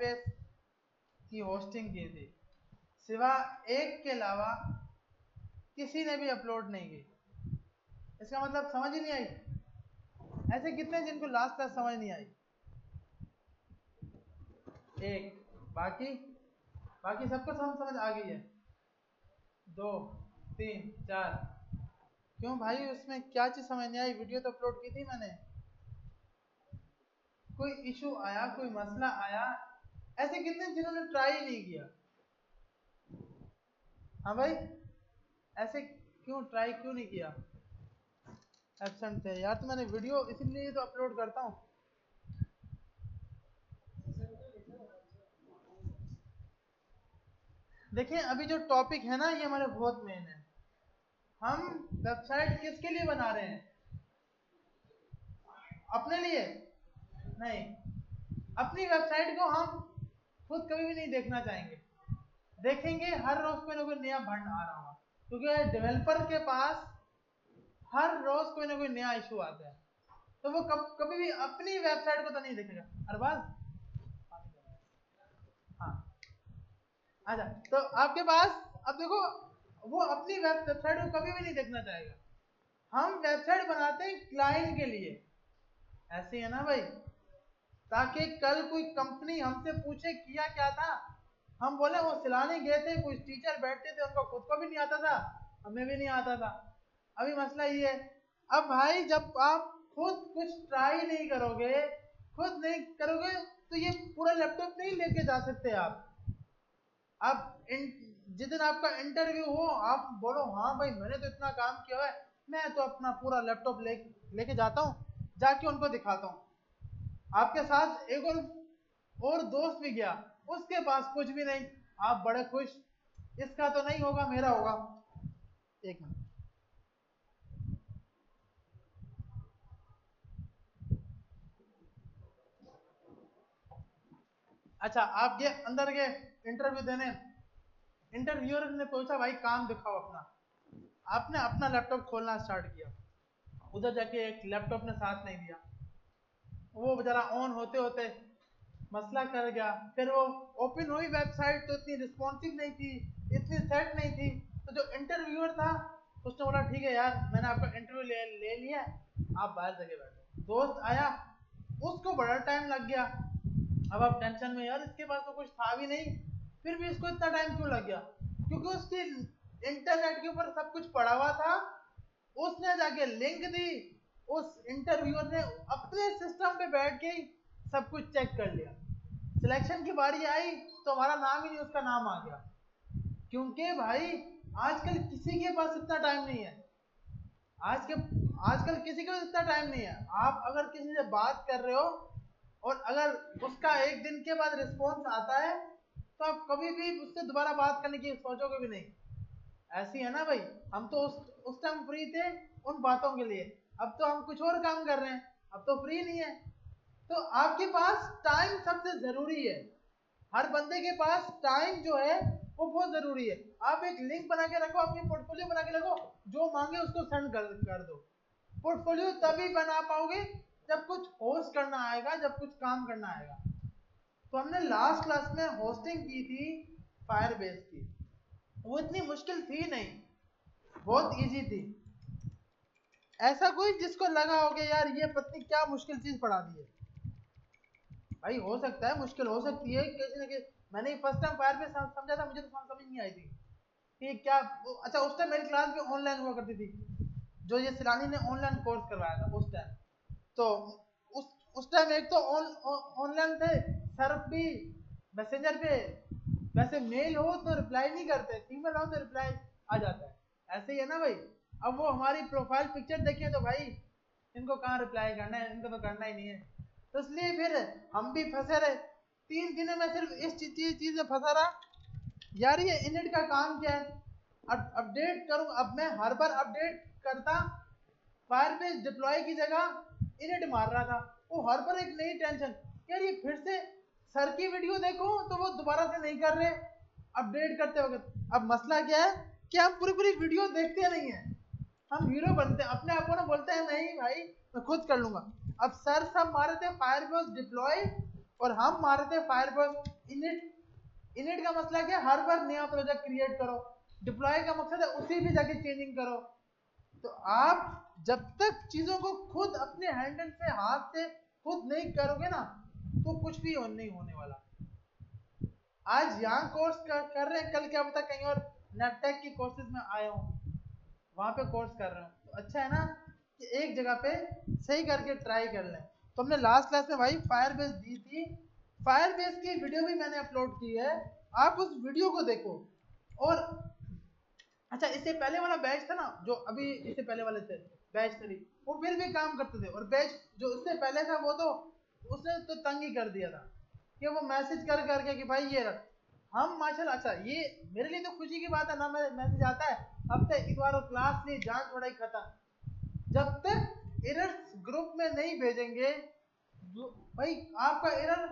Firebase की hosting की थी, सिवा एक के अलावा किसी ने भी अपलोड नहीं की। इसका मतलब समझ ही नहीं आई। ऐसे कितने जिनको लास्ट क्लास समझ नहीं आई? एक। बाकी सबको समझ आ गई है? 2 3 4। क्यों भाई, उसमें क्या चीज समझ नहीं आई? वीडियो तो अपलोड की थी मैंने। कोई इशू आया, कोई मसला आया? ऐसे कितने जिन्होंने ट्राई नहीं किया? हाँ भाई, ऐसे क्यों ट्राई क्यों नहीं किया? एब्सेंट थे यार। तो मैंने वीडियो इसीलिए तो अपलोड करता हूँ। देखिए, अभी जो टॉपिक है ना, ये हमारे बहुत मेन है। हम वेबसाइट किसके लिए बना रहे हैं? अपने लिए नहीं। अपनी वेबसाइट को हम खुद कभी भी नहीं देखना चाहेंगे। देखेंगे हर रोज कोई ना कोई नया भंड आ रहा होगा, क्योंकि डेवलपर के पास हर रोज कोई ना कोई नया इशू आता है। तो वो कभी भी अपनी वेबसाइट को तो नहीं देखेगा। अरबाज, हाँ, अच्छा। तो आपके पास, अब देखो, वो अपनी वेबसाइट को कभी भी नहीं देखना चाहेगा। हम वेबसाइट बनाते हैं क्लाइंट के लिए, ऐसे है ना भाई? ताकि कल कोई कंपनी हमसे पूछे किया क्या था, हम बोले वो सिलाने गए थे, कुछ टीचर बैठते थे, उनको खुद को भी नहीं आता था, हमें भी नहीं आता था। अभी मसला ये है, अब भाई जब आप खुद कुछ ट्राई नहीं करोगे, खुद नहीं करोगे, तो ये पूरा लैपटॉप नहीं लेके जा सकते आप। जिस दिन आपका इंटरव्यू हो, आप बोलो हाँ भाई मैंने तो इतना काम किया है, मैं तो अपना पूरा लैपटॉप लेके जाता हूँ, जाके उनको दिखाता हूँ। आपके साथ एक और दोस्त भी गया, उसके पास कुछ भी नहीं, आप बड़े खुश, इसका तो नहीं होगा, मेरा होगा। एक मिनट। अच्छा, आप गए अंदर गए इंटरव्यू देने, इंटरव्यूअर ने पूछा भाई काम दिखाओ अपना। आपने अपना लैपटॉप खोलना स्टार्ट किया, उधर जाके एक लैपटॉप ने साथ नहीं दिया, वो बेचारा ऑन होते होते मसला कर गया। फिर वो ओपन हुई वेबसाइट तो इतनी रिस्पॉन्सिव नहीं थी, इतनी सेट नहीं थी। तो जो इंटरव्यूअर था उसने बोला ठीक है यार, मैंने आपका इंटरव्यू ले लिया, आप बाहर जगह बैठो। दोस्त आया, उसको बड़ा टाइम लग गया। अब आप टेंशन में, यार इसके पास तो कुछ था भी नहीं, फिर भी इसको इतना टाइम क्यों लग गया? क्योंकि उसकी इंटरनेट के ऊपर सब कुछ पड़ा हुआ था, उसने जाके लिंक दी, उस इंटरव्यूअर ने अपने सिस्टम पे बैठ के ही सब कुछ चेक कर लिया। सिलेक्शन की बारी आई तो हमारा नाम ही नहीं, उसका नाम आ गया। क्योंकि भाई आजकल किसी के पास इतना टाइम नहीं है। आजकल किसी के पास इतना टाइम नहीं है। आप अगर किसी से बात कर रहे हो और अगर उसका एक दिन के बाद रिस्पॉन्स आता है, तो आप कभी भी उससे दोबारा बात करने की सोचोगे भी नहीं। ऐसी है ना भाई? हम तो उस टाइम फ्री थे उन बातों के लिए, अब तो हम कुछ और काम कर रहे हैं, अब तो फ्री नहीं है। तो आपके पास टाइम सबसे जरूरी है। हर बंदे के पास टाइम जो है वो बहुत जरूरी है। आप एक लिंक बना के रखो, अपनी पोर्टफोलियो बना के रखो, जो मांगे उसको सेंड कर दो। पोर्टफोलियो तभी बना पाओगे जब कुछ होस्ट करना आएगा, जब कुछ काम करना आएगा। तो हमने लास्ट क्लास में होस्टिंग की थी फायरबेस की। वो इतनी मुश्किल थी नहीं, बहुत इजी थी। ऐसा कोई जिसको लगा हो कि यार ये पत्नी क्या मुश्किल चीज पढ़ा दी है? भाई हो सकता है मुश्किल हो सकती है किसी न किसी। मैंने फर्स्ट टाइम फायरबेस समझा था, मुझे तो समझ नहीं आई थी कि क्या। अच्छा, उस टाइम मेरी क्लास भी ऑनलाइन हुआ करती थी, जो ये सिलानी ने ऑनलाइन कोर्स करवाया था उस टाइम। तो उस टाइम एक तो ऑनलाइन थे सर भी, मैसेंजर पे। वैसे मेल हो तो रिप्लाई नहीं करते, फीमेल हो तो रिप्लाई आ जाता है। ऐसे ही है ना भाई? अब वो हमारी प्रोफाइल पिक्चर देखे तो भाई इनको कहाँ रिप्लाई करना है, इनको तो करना ही नहीं है। तो इसलिए फिर हम भी फंसे रहे। 3 दिन में सिर्फ इस चीज में फंसा रहा, यार ये इनिट का काम क्या है, अपडेट करूं। अब मैं हर बार अपडेट करता, फायरबेस डिप्लॉय की जगह इनिट मार रहा था। वो हर बार एक नई टेंशन, यार ये फिर से सर की वीडियो देखो तो वो दोबारा से नहीं कर रहे अपडेट करते वक्त। अब मसला क्या है कि हम पूरी पूरी वीडियो देखते नहीं है, हम हीरो बनते हैं, अपने आप को ना बोलते हैं नहीं भाई मैं खुद कर लूंगा। अब सर सब मारे थे फायरबेस डिप्लॉय और हम मारे थे फायरफॉक्स इनिट। इनिट का मसला क्या, हर बार नया प्रोजेक्ट क्रिएट करो, डिप्लॉय का मकसद है उसी भी जाके चेंजिंग करो। तो आप जब तक चीजों को खुद अपने हैंडल से हाथ से खुद नहीं करोगे ना तो कुछ भी नहीं होने वाला। आज यहाँ कोर्स कर रहे हैं, कल क्या पता कहीं और नेटटेक की कोर्सेज में आया हूँ, वहां पे कोर्स कर रहे हूँ। तो अच्छा है ना कि एक जगह पे सही करके ट्राई कर लें। तो हमने लास्ट क्लास में भाई फायरबेस दी थी, फायरबेस की वीडियो भी मैंने अपलोड की है, आप उस वीडियो को देखो। और अच्छा, इससे पहले वाला बैच था ना, जो अभी इससे पहले वाले थे बैच 3, वो फिर भी काम करते थे। और बैच जो उससे पहले था वो तो उसने तो तंग ही कर दिया था कि वो मैसेज कर करके कि भाई ये रख। हम माशाल्लाह, अच्छा ये मेरे लिए तो खुशी की बात है ना, मैसेज आता है हफ्ते एक बार क्लास ली, जान थोड़ा ही खत्म। जब तक एरर्स ग्रुप में नहीं भेजेंगे भाई, आपका एरर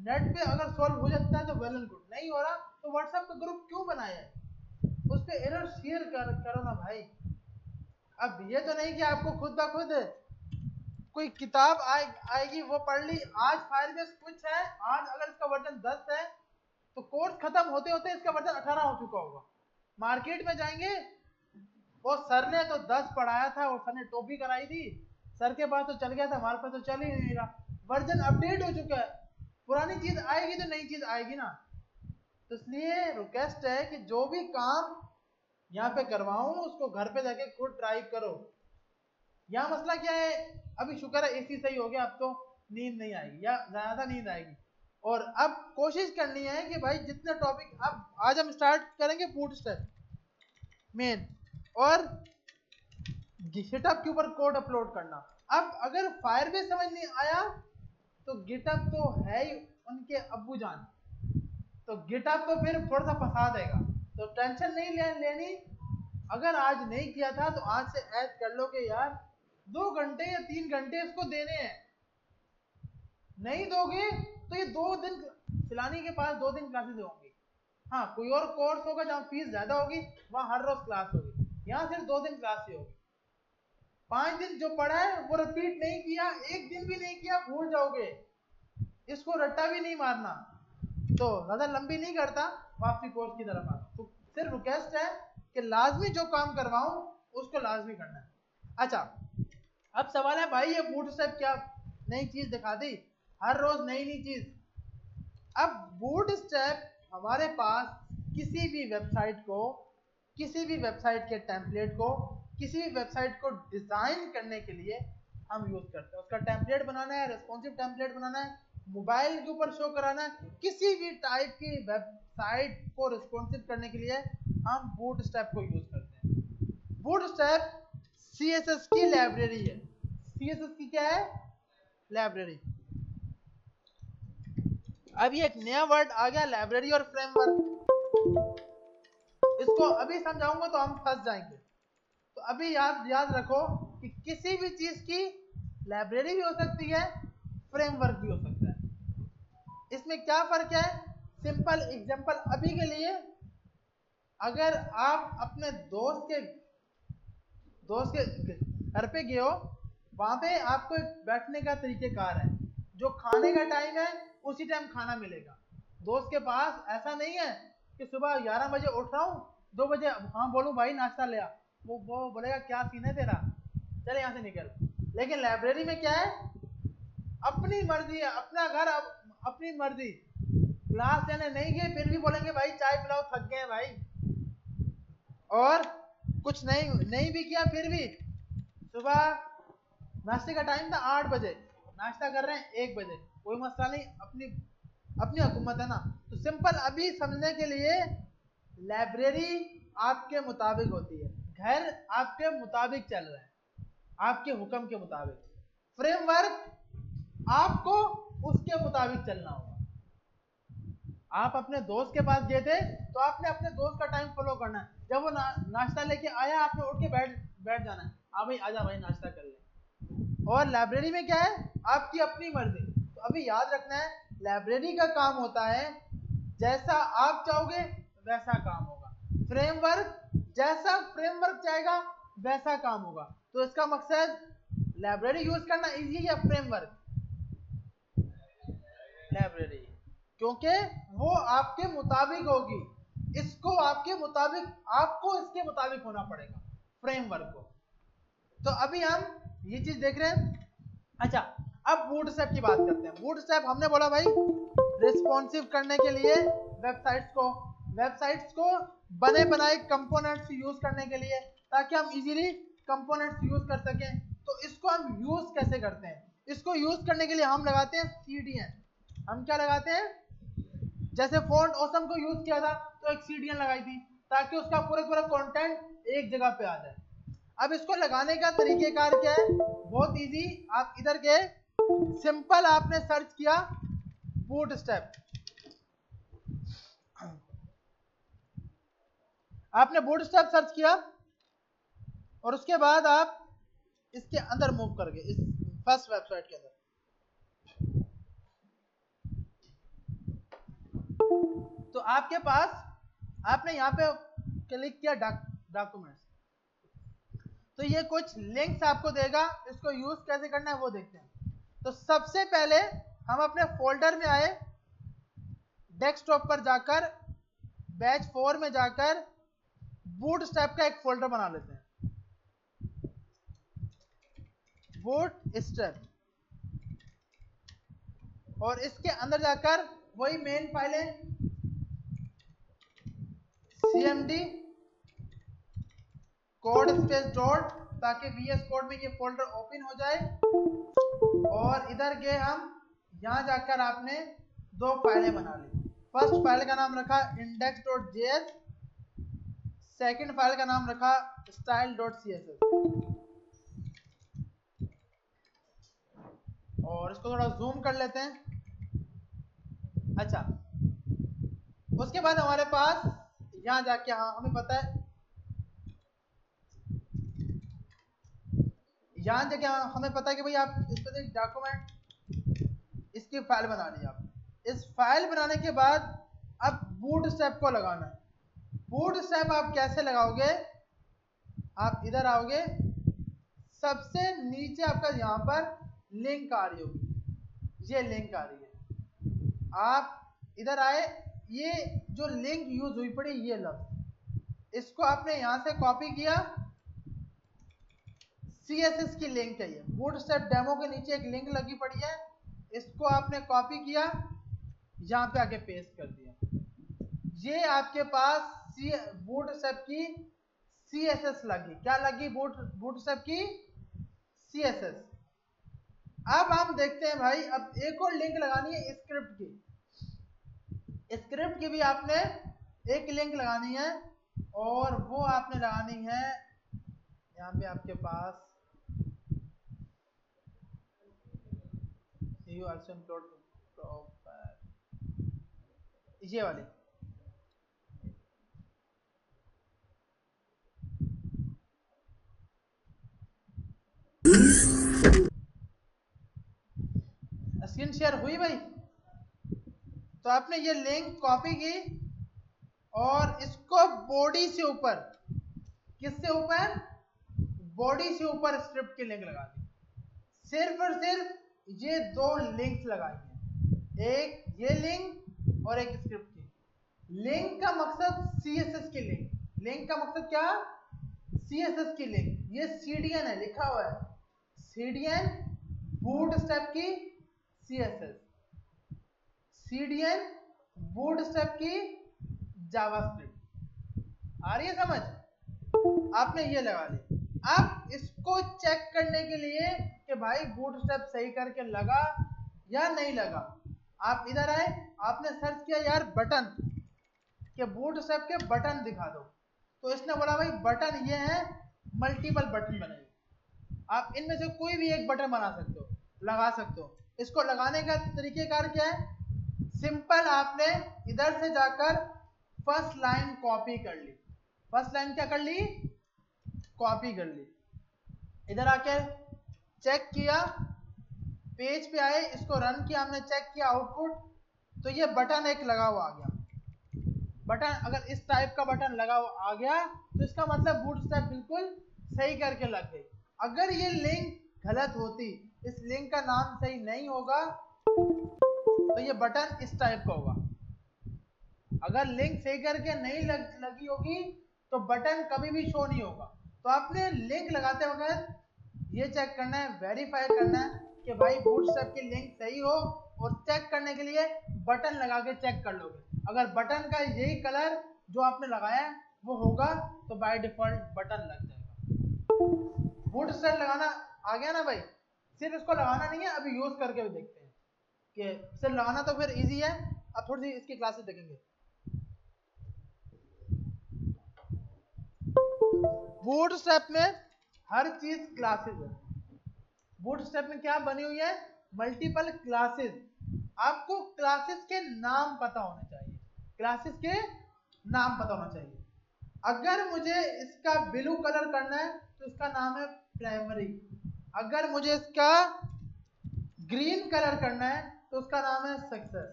नेट पे अगर सॉल्व हो जाता है तो वेल एंड गुड, नहीं हो रहा तो व्हाट्सएप का ग्रुप क्यों बनाया है, उस पे एरर शेयर करो ना भाई। अब ये तो नहीं कि आपको खुद ब खुद कोई किताब आएगी वो पढ़ ली। आज फायरबेस कुछ है, आज अगर इसका वर्जन 10 है तो कोर्स खत्म होते होते इसका वर्जन 18 हो चुका होगा। मार्केट में जाएंगे, वो सर ने तो 10 पढ़ाया था, वो सर ने टॉपी कराई थी, सर के पास तो चल गया था, हमारे पास तो चल ही नहीं रहा। वर्जन अपडेट हो चुका है, पुरानी चीज आएगी तो नई चीज आएगी ना। तो इसलिए रिक्वेस्ट है कि जो भी काम यहाँ पे करवाऊं उसको घर पे जाके खुद ट्राई करो। यहाँ मसला क्या है, अभी शुक्र है एसी सही हो गया, अब तो नींद नहीं आएगी या ज्यादा नींद आएगी। और अब कोशिश करनी है कि भाई जितने टॉपिक, अब आज हम स्टार्ट करेंगे बूटस्ट्रैप मेन, और गिटहब के ऊपर कोड अपलोड करना। अब अगर फायरबेस समझ नहीं आया तो गिटहब तो है ही उनके अब्बू जान, तो गिटहब तो फिर थोड़ा सा फंसा देगा, तो टेंशन नहीं लेनी। अगर आज नहीं किया था तो आज से ऐड कर लो कि यार 2 घंटे या 3 घंटे इसको देने हैं, नहीं दोगे तो ये 2 दिन फिलानी के पास 2 दिन क्लासेस होंगी। हाँ, कोई और कोर्स होगा जहाँ फीस ज्यादा होगी, वहां हर रोज क्लास होगी, यहाँ सिर्फ 2 दिन क्लास ही होगी। 5 दिन जो पढ़ा है वो रिपीट नहीं किया, एक दिन भी नहीं किया, भूल जाओगे, इसको रट्टा भी नहीं मारना। तो ज्यादा लंबी नहीं करता, वापसी कोर्स की तरफ आता। तो सिर्फ रिक्वेस्ट है कि लाजमी जो काम करवाऊं उसको लाजमी करना है। अच्छा, अब सवाल है भाई ये बूटस्ट्रैप क्या नई चीज दिखा दी, हर रोज नई नई चीज। अब बूटस्ट्रैप हमारे पास किसी भी वेबसाइट को, किसी भी वेबसाइट के टेम्पलेट को, किसी भी वेबसाइट को डिजाइन करने के लिए हम यूज करते हैं। उसका टेम्पलेट बनाना है, रेस्पॉन्सिव टेम्पलेट बनाना है, मोबाइल के ऊपर शो कराना है, किसी भी टाइप की वेबसाइट को रिस्पॉन्सिव करने के लिए हम बूटस्ट्रैप को यूज करते हैं। बूटस्ट्रैप सीएसएस की लाइब्रेरी है। सीएसएस की क्या है? लाइब्रेरी। अभी एक नया वर्ड आ गया, लाइब्रेरी और फ्रेमवर्क। इसको अभी समझाऊंगा तो हम फंस जाएंगे। तो अभी याद रखो कि किसी भी चीज की लाइब्रेरी भी हो सकती है, फ्रेमवर्क भी हो सकता है। इसमें क्या फर्क है? सिंपल एग्जांपल अभी के लिए, अगर आप अपने दोस्त के घर पे गए हो, वहां पे आपको बैठने का तरीकेकार है, जो खाने का टाइम है उसी टाइम खाना मिलेगा। दोस्त के पास ऐसा नहीं है कि सुबह 11 बजे उठ रहा हूँ, 2 बजे हाँ बोलूँ भाई नाश्ता ले आ, वो बोलेगा क्या सीन है तेरा, चल यहाँ से निकल। लेकिन लाइब्रेरी में क्या है, अपनी मर्जी है, अपना घर अपनी मर्जी। क्लास लेने नहीं गए फिर भी बोलेंगे भाई चाय पिलाओ, थक गए भाई। और कुछ नहीं भी किया फिर भी सुबह नाश्ते का टाइम था 8 बजे, नाश्ता कर रहे हैं 1 बजे, कोई मसला नहीं, अपनी अपनी हुकूमत है ना। तो सिंपल अभी समझने के लिए, लाइब्रेरी आपके मुताबिक होती है, घर आपके मुताबिक चल रहा है, आपके हुक्म के मुताबिक। फ्रेमवर्क आपको उसके मुताबिक चलना होगा। आप अपने दोस्त के पास गए थे तो आपने अपने दोस्त का टाइम फॉलो करना है, जब वो नाश्ता लेके आया आपने उठ के बैठ जाना है, हाँ भाई आजा भाई नाश्ता कर ले। और लाइब्रेरी में क्या है, आपकी अपनी मर्जी। तो अभी याद रखना है, लाइब्रेरी का काम होता है जैसा आप चाहोगे वैसा काम होगा, फ्रेमवर्क जैसा फ्रेमवर्क चाहेगा वैसा काम होगा। तो इसका मकसद लाइब्रेरी यूज करना इजी या फ्रेमवर्क? लाइब्रेरी, क्योंकि वो आपके मुताबिक होगी, इसको आपके मुताबिक, आपको इसके मुताबिक होना पड़ेगा फ्रेमवर्क को। तो अभी हम ये चीज देख रहे हैं। अच्छा, अब बूटस्ट्रैप की बात करते हैं। बूटस्ट्रैप हमने बोला भाई रिस्पॉन्सिव करने के लिए वेबसाइट्स को बने बनाए कंपोनेंट्स यूज करने के लिए, ताकि हम इजीली कंपोनेंट्स यूज कर सकें। तो इसको हम यूज कैसे करते हैं? इसको यूज करने के लिए हम लगाते हैं CDN। हम क्या लगाते हैं? जैसे फॉन्ट ऑसम को यूज किया था तो एक CDN लगाई थी, ताकि उसका पूरा कंटेंट एक जगह पे आ जाए। अब इसको लगाने का तरीकेकार क्या है? बहुत इजी। आप इधर के सिंपल आपने सर्च किया बूटस्ट्रैप, आपने बूटस्ट्रैप सर्च किया और उसके बाद आप इसके अंदर मूव कर गए, इस फर्स्ट वेबसाइट के अंदर। तो आपके पास, आपने यहाँ पे क्लिक किया डॉक्यूमेंट्स, तो ये कुछ लिंक्स आपको देगा। इसको यूज कैसे करना है वो देखते हैं। तो सबसे पहले हम अपने फोल्डर में आए, डेस्कटॉप पर जाकर बैच 4 में जाकर बूटस्ट्रैप का एक फोल्डर बना लेते हैं, बूटस्ट्रैप, और इसके अंदर जाकर वही मेन फाइल है cmd कोड स्पेस डॉट, ताकि VS कोड में ये फोल्डर ओपन हो जाए। और इधर गए हम, यहां जाकर आपने दो फाइलें बना ली। फर्स्ट फाइल का नाम रखा index.js, सेकंड फाइल का नाम रखा style.css। और इसको थोड़ा जूम कर लेते हैं। अच्छा, उसके बाद हमारे पास यहां जाके, हाँ हमें पता है, यहां जाके हमें पता है कि भाई आप स्पेसिफिक डॉक्यूमेंट, इसकी फाइल बना ली आप। इस फाइल बनाने के बाद अब बूटस्ट्रैप को लगाना है। बूटस्ट्रैप आप कैसे लगाओगे? आप इधर आओगे, सबसे नीचे आपका यहाँ पर लिंक आ रही होगी, ये लिंक आ रही है। आप इधर आए, ये जो लिंक यूज हुई पड़ी, ये लफ्ज, इसको आपने यहां से कॉपी किया। CSS की लिंक है ये, बूटस्ट्रैप डेमो के नीचे एक लिंक लगी पड़ी है, इसको आपने कॉपी किया, यहां पे आके पेस्ट कर दिया। ये आपके पास बूटस्ट्रैप की CSS लगी। क्या लगी? बूटस्ट्रैप की CSS। अब हम देखते हैं भाई, अब एक और लिंक लगानी है स्क्रिप्ट की। स्क्रिप्ट की भी आपने एक लिंक लगानी है, और वो आपने लगानी है यहाँ पे आपके पास ये वाली। स्क्रीन शेयर हुई भाई? तो आपने ये लिंक कॉपी की और इसको बॉडी से ऊपर, किससे ऊपर? बॉडी से ऊपर स्क्रिप्ट की लिंक लगा दी। सिर्फ और सिर्फ ये दो लिंक्स लगाई हैं, एक ये लिंक और एक स्क्रिप्ट की। लिंक का मकसद CSS की लिंक, लिंक का मकसद क्या? CSS की लिंक। ये CDN है, लिखा हुआ है CDN बूटस्ट्रैप की CSS, CDN बूटस्ट्रैप की जावास्क्रिप्ट। आ रही है समझ? आपने ये लगा ली। अब इसको चेक करने के लिए कि भाई बूटस्ट्रैप सही करके लगा या नहीं लगा, आप इधर आए, आपने सर्च किया यार बटन, कि बूटस्ट्रैप के बटन दिखा दो। तो इसने बोला भाई बटन ये है, मल्टीपल बटन बनेंगे, आप इनमें से कोई भी एक बटन बना सकते हो, लगा सकते हो। इसको लगाने का तरीकेकार क्या है? सिंपल, आपने इधर से जाकर फर्स्ट लाइन कॉपी कर ली। फर्स्ट लाइन क्या कर ली? कॉपी कर ली। इधर आके चेक किया, पेज पे आए, इसको रन किया, हमने चेक किया आउटपुट, तो ये बटन एक लगा हुआ आ गया। बटन अगर इस टाइप का बटन लगा हुआ आ गया, तो इसका मतलब बूटस्ट्रैप बिल्कुल सही करके लग गई। अगर ये लिंक गलत होती, इस लिंक का नाम सही नहीं होगा, तो ये बटन इस टाइप का होगा। अगर लिंक सही करके नहीं लगी होगी तो बटन कभी भी शो नहीं होगा। तो आपने लिंक लगाते वक्त ये चेक करना है, वेरीफाई करना है कि भाई बूटस्ट्रैप की लिंक सही हो, और चेक करने के लिए बटन लगा के चेक कर लोगे। अगर बटन का यही कलर जो आपने लगाया है वो होगा तो बाय डिफॉल्ट बटन लग जाएगा। बूटस्ट्रैप लगाना आ गया ना भाई, सिर्फ इसको लगाना नहीं है, अभी यूज करके भी देखते हैं कि सिर्फ लगाना तो फिर इजी है। अब थोड़ी सी इसकी क्लासेस देखेंगे। बूटस्ट्रैप में हर चीज क्लासेस है। बूटस्ट्रैप में क्या बनी हुई है, मल्टीपल क्लासेस। आपको क्लासेस के नाम पता होने चाहिए, क्लासेस के नाम पता होना चाहिए। अगर मुझे इसका ब्लू कलर करना है तो इसका नाम है प्राइमरी। अगर मुझे इसका ग्रीन कलर करना है तो उसका नाम है सक्सेस।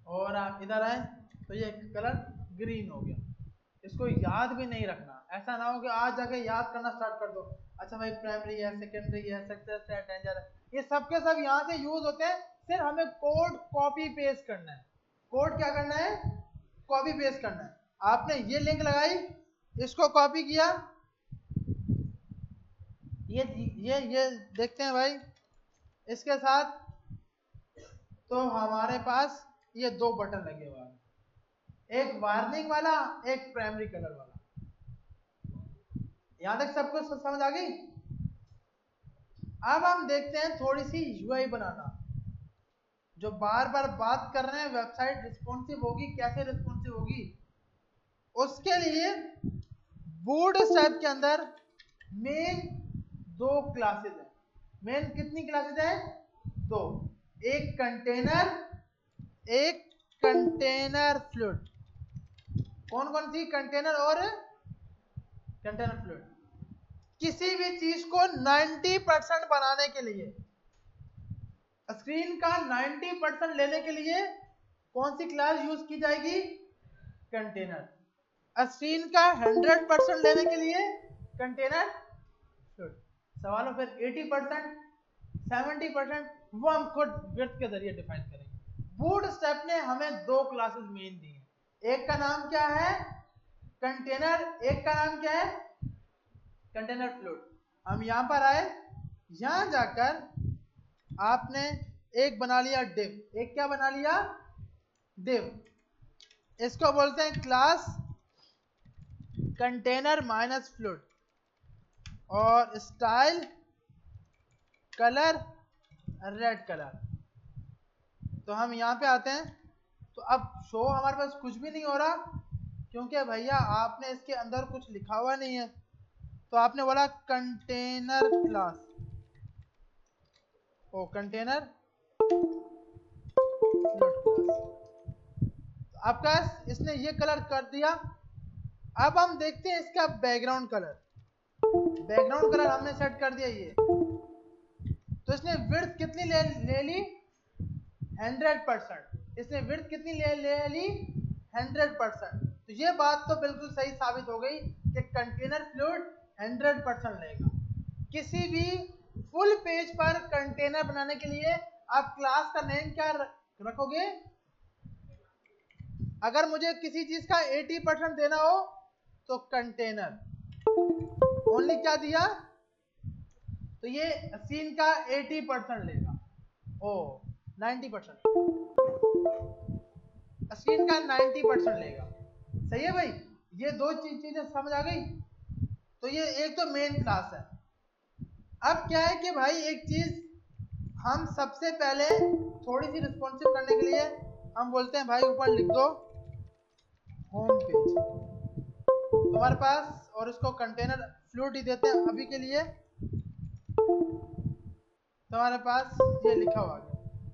और आप इधर आए तो ये कलर ग्रीन हो गया। इसको याद भी नहीं रखना, ऐसा ना हो कि आज जाके याद करना स्टार्ट कर दो। अच्छा भाई प्राइमरी है, सेकेंडरी है, सक्सेस है, डेंजर है, ये सब के सब यहाँ से यूज होते हैं। सिर्फ हमें कोड कॉपी पेस्ट करना है। कोड क्या करना है, कॉपी पेस्ट करना है। आपने ये लिंक लगाई, इसको कॉपी किया, ये देखते हैं भाई इसके साथ तो हमारे पास ये दो बटन लगे हुए हैं, एक वार्निंग वाला, एक प्राइमरी कलर वाला। यहां तक सबको समझ आ गई। अब हम देखते हैं थोड़ी सी यूआई बनाना। जो बार बार बात कर रहे हैं वेबसाइट रिस्पॉन्सिव होगी, कैसे रिस्पॉन्सिव होगी, उसके लिए बूटस्ट्रैप के अंदर मेन दो क्लासेस हैं। मेन कितनी क्लासेस हैं, दो। एक कंटेनर, एक कंटेनर फ्लूइड। कौन कौन सी, कंटेनर और कंटेनर फ्लूइड। किसी भी चीज को 90% बनाने के लिए, स्क्रीन का 90% लेने के लिए कौन सी क्लास यूज की जाएगी, कंटेनर। स्क्रीन का 100% लेने के लिए कंटेनर फ्लूइड। सवाल हो फिर 80%, 70%, वो हम खुद विड्थ के जरिए डिफाइन करेंगे। बूटस्ट्रैप ने हमें दो क्लासेस मेन दी हैं, एक का नाम क्या है कंटेनर, एक का नाम क्या है कंटेनर फ्लूइड। हम यहां पर आए, यहां जाकर आपने एक बना लिया डिव। एक क्या बना लिया, डिव। इसको बोलते हैं क्लास कंटेनर माइनस फ्लूइड, और स्टाइल कलर रेड कलर। तो हम यहां पे आते हैं, तो अब शो हमारे पास कुछ भी नहीं हो रहा, क्योंकि भैया आपने इसके अंदर कुछ लिखा हुआ नहीं है। तो आपने बोला कंटेनर क्लास, ओ कंटेनर फ्लूइड क्लास। आपका इसने ये कलर कर दिया। अब हम देखते हैं इसका बैकग्राउंड कलर। बैकग्राउंड कलर हमने सेट कर दिया ये। तो इसने विड्थ कितनी ले ली, 100%। इसने विड्थ कितनी ले ली, 100%। तो ये बात तो बिल्कुल सही साबित हो गई कि कंटेनर फ्लूइड 100% लेगा। किसी भी फुल पेज पर कंटेनर बनाने के लिए आप क्लास का नेम क्या रखोगे। अगर मुझे किसी चीज का 80% देना हो तो कंटेनर। ओनली क्या दिया, तो ये सीन का 80% लेगा, ओ 90%, स्क्रीन का 90% लेगा। सही है भाई, ये दो चीजें समझ आ गई। तो ये एक तो मेन क्लास है। अब क्या है कि भाई एक चीज हम सबसे पहले थोड़ी सी रिस्पॉन्सिव करने के लिए हम बोलते हैं भाई ऊपर लिख दो होम पेज तुम्हारे पास, और इसको कंटेनर फ्लूइड ही देते हैं अभी के लिए। तुम्हारे पास ये लिखा हुआ है,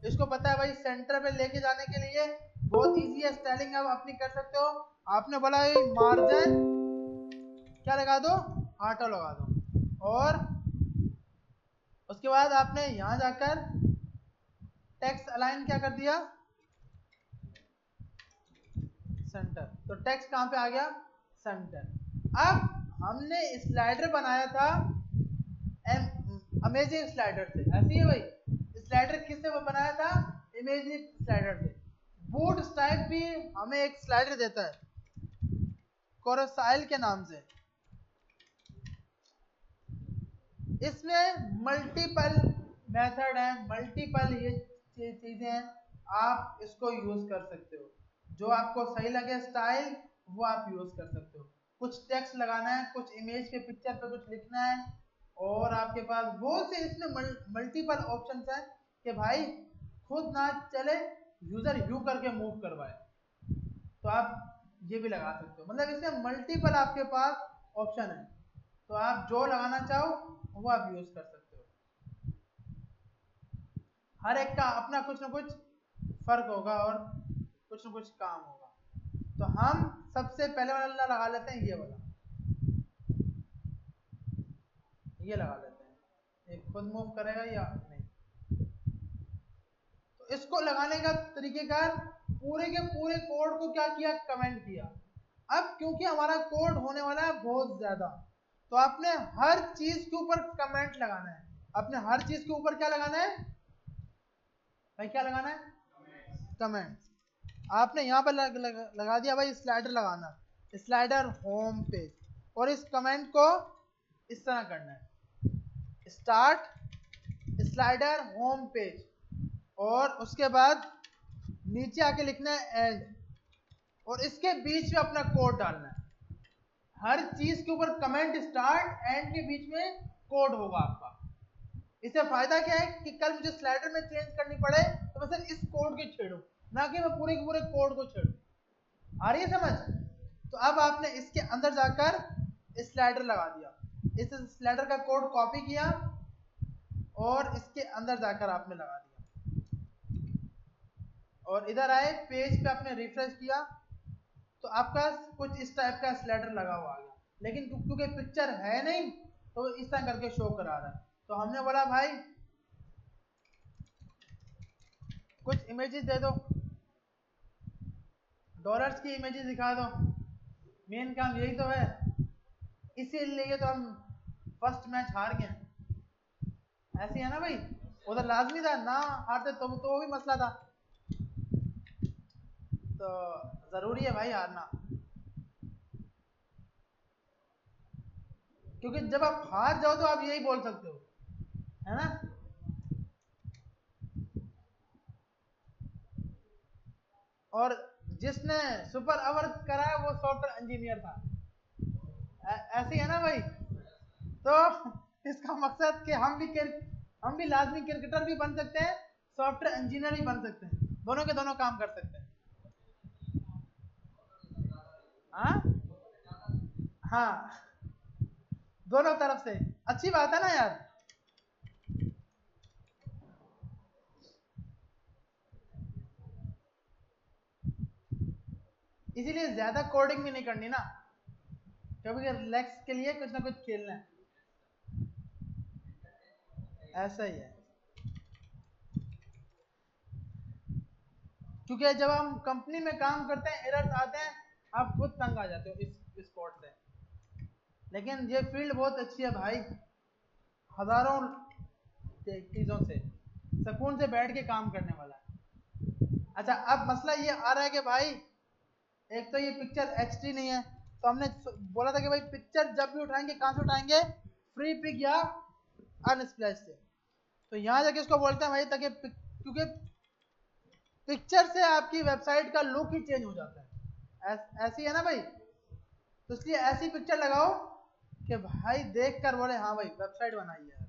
इसको पता है भाई सेंटर पे लेके जाने के लिए बहुत इजी है, स्टाइलिंग आप अपनी कर सकते हो। आपने बोला मार्जिन क्या लगा दो, ऑटो लगा दो, और उसके बाद आपने यहां जाकर टेक्स्ट अलाइन क्या कर दिया, सेंटर। तो टेक्स्ट कहां पे आ गया, सेंटर। अब हमने स्लाइडर बनाया था अमेजिंग स्लाइडर से, ऐसी है भाई। स्लाइडर किससे बनाया था, इमेज स्लाइडर से। बूट स्ट्रैप भी हमें एक स्लाइडर देता है कोरोसाइल के नाम से। इसमें मल्टीपल मेथड है, मल्टीपल ये चीजें हैं, आप इसको यूज कर सकते हो। जो आपको सही लगे स्टाइल वो आप यूज कर सकते हो। कुछ टेक्स्ट लगाना है, कुछ इमेज के पिक्चर पे कुछ लिखना है, और आपके पास बहुत से इसमें मल्टीपल ऑप्शंस हैं कि भाई खुद ना चले, यूजर यू करके मूव करवाए, तो आप ये भी लगा सकते हो। मतलब इसमें मल्टीपल आपके पास ऑप्शन है, तो आप जो लगाना चाहो वो आप यूज कर सकते हो। हर एक का अपना कुछ ना कुछ फर्क होगा और कुछ ना कुछ काम होगा। तो हम सबसे पहले वाला लगा लेते हैं, ये वाला, ये लगा लेते हैं। ये खुद मूव करेगा या नहीं? तो इसको लगाने का तरीकेकार, पूरे के पूरे कोड को क्या किया, कमेंट किया। अब क्योंकि हमारा कोड होने वाला है बहुत ज्यादा, तो आपने हर चीज के ऊपर कमेंट लगाना है। आपने हर चीज के ऊपर क्या लगाना है भाई, क्या लगाना है, कमेंट। आपने यहाँ पर लगा दिया भाई स्लाइडर लगाना, स्लाइडर होम पेज, और इस कमेंट को इस तरह करना है, स्टार्ट स्लाइडर होम पेज, और उसके बाद नीचे आके लिखना है एंड, और इसके बीच में अपना कोड डालना है। हर चीज के ऊपर कमेंट, स्टार्ट एंड के बीच में कोड होगा आपका। इससे फायदा क्या है कि कल मुझे स्लाइडर में चेंज करनी पड़े तो मैं सिर्फ इस कोड को छेड़ू, ना कि मैं पूरे के पूरे कोड को छेड़ू। आ रही है समझ? तो अब आपने इसके अंदर जाकर स्लाइडर लगा दिया, इस स्लाइडर का कोड कॉपी किया और इसके अंदर जाकर आपने लगा दिया, और इधर आए पेज पे आपने रिफ्रेश किया तो आपका कुछ इस टाइप का स्लाइडर लगा हुआ आ गया। लेकिन क्योंकि पिक्चर है नहीं तो इस तरह करके शो करा रहा है। तो हमने बोला भाई कुछ इमेजेस दे दो, डॉलर्स की इमेजेस दिखा दो, मेन काम यही तो है, इसीलिए तो हम फर्स्ट मैच हार गए। ऐसे है ना भाई, उधर लाजमी था ना, हारते तो वो भी मसला था, तो जरूरी है भाई हारना, क्योंकि जब आप हार जाओ तो आप यही बोल सकते हो, है ना। और जिसने सुपर ओवर कराया वो सॉफ्टवेयर इंजीनियर था। ऐसे ही है ना भाई। तो इसका मकसद कि हम भी लाजमी क्रिकेटर भी बन सकते हैं, सॉफ्टवेयर इंजीनियर भी बन सकते हैं, दोनों के दोनों काम कर सकते हैं। हाँ हाँ, दोनों तरफ से अच्छी बात है ना यार। इसीलिए ज्यादा कोडिंग भी नहीं करनी ना, कभी रिलैक्स के लिए कुछ ना कुछ खेलना है, ऐसा ही है। क्योंकि जब हम कंपनी में काम करते हैं एरर्स आते हैं, आप खुद तंग आ जाते हो इस कोड से। लेकिन ये फील्ड बहुत अच्छी है भाई, हजारों चीजों से सुकून से बैठ के काम करने वाला है। अच्छा, अब मसला ये आ रहा है कि भाई एक तो ये पिक्चर एचडी नहीं है, तो हमने बोला था कि भाई पिक्चर जब भी उठाएंगे कहां से उठाएंगे, फ्री पिक या अनस्प्लैश से। तो यहाँ जाके इसको बोलते हैं भाई, ताकि क्योंकि पिक्चर से आपकी वेबसाइट का लुक ही चेंज हो जाता है, ऐसी है ना भाई। तो इसलिए ऐसी पिक्चर लगाओ कि भाई देख कर बोले हाँ भाई वेबसाइट बनाई है।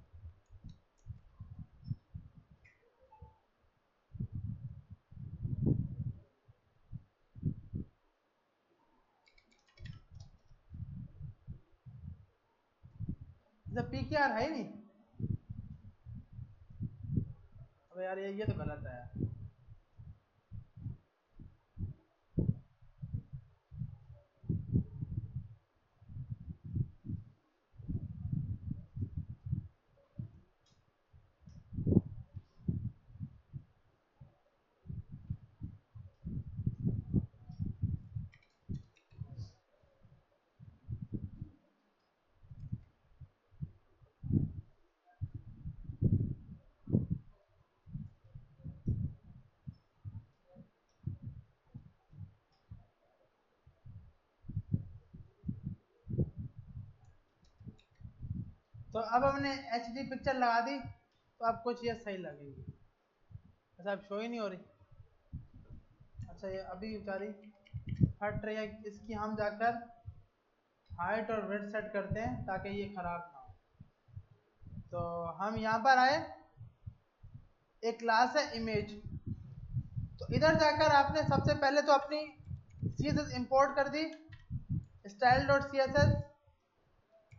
जब पी के आर है ही नहीं, अबे यार ये तो गलत है। तो अब हमने HD पिक्चर लगा दी, तो अब कुछ ये सही लगेगी। अच्छा अब शो ही नहीं हो रही। अच्छा ये अभी बेचारी फट रही है, इसकी हम जाकर हाइट और विड्थ सेट करते हैं ताकि ये खराब ना हो। तो हम यहाँ पर आए, एक क्लास है इमेज, तो इधर जाकर आपने सबसे पहले तो अपनी CSS इंपोर्ट कर दी, style.css।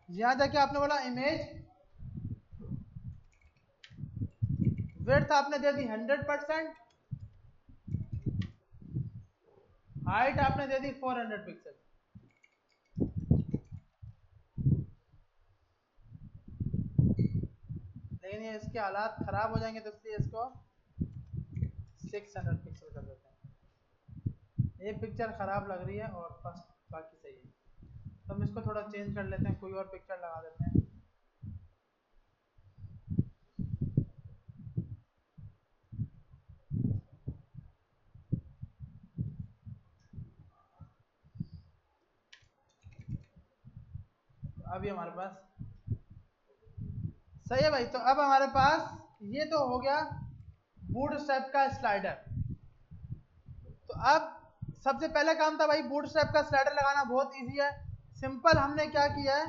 यहाँ जाके आपने बोला इमेज, विड्थ आपने दे दी 100%, हाइट आपने दे दी 400 पिक्सल। लेकिन ये इसके हालात खराब हो जाएंगे, तो इसलिए इसको 600 पिक्सल कर देते हैं। ये पिक्चर खराब लग रही है और बस बाकी सही है, तो हम इसको थोड़ा चेंज कर लेते हैं, कोई और पिक्चर लगा देते हैं। अभी हमारे पास सही है भाई। तो अब हमारे पास ये तो हो गया बूटस्ट्रैप का स्लाइडर। तो अब सबसे पहला काम था भाई बूटस्ट्रैप का स्लाइडर लगाना, बहुत इजी है, सिंपल। हमने क्या किया है,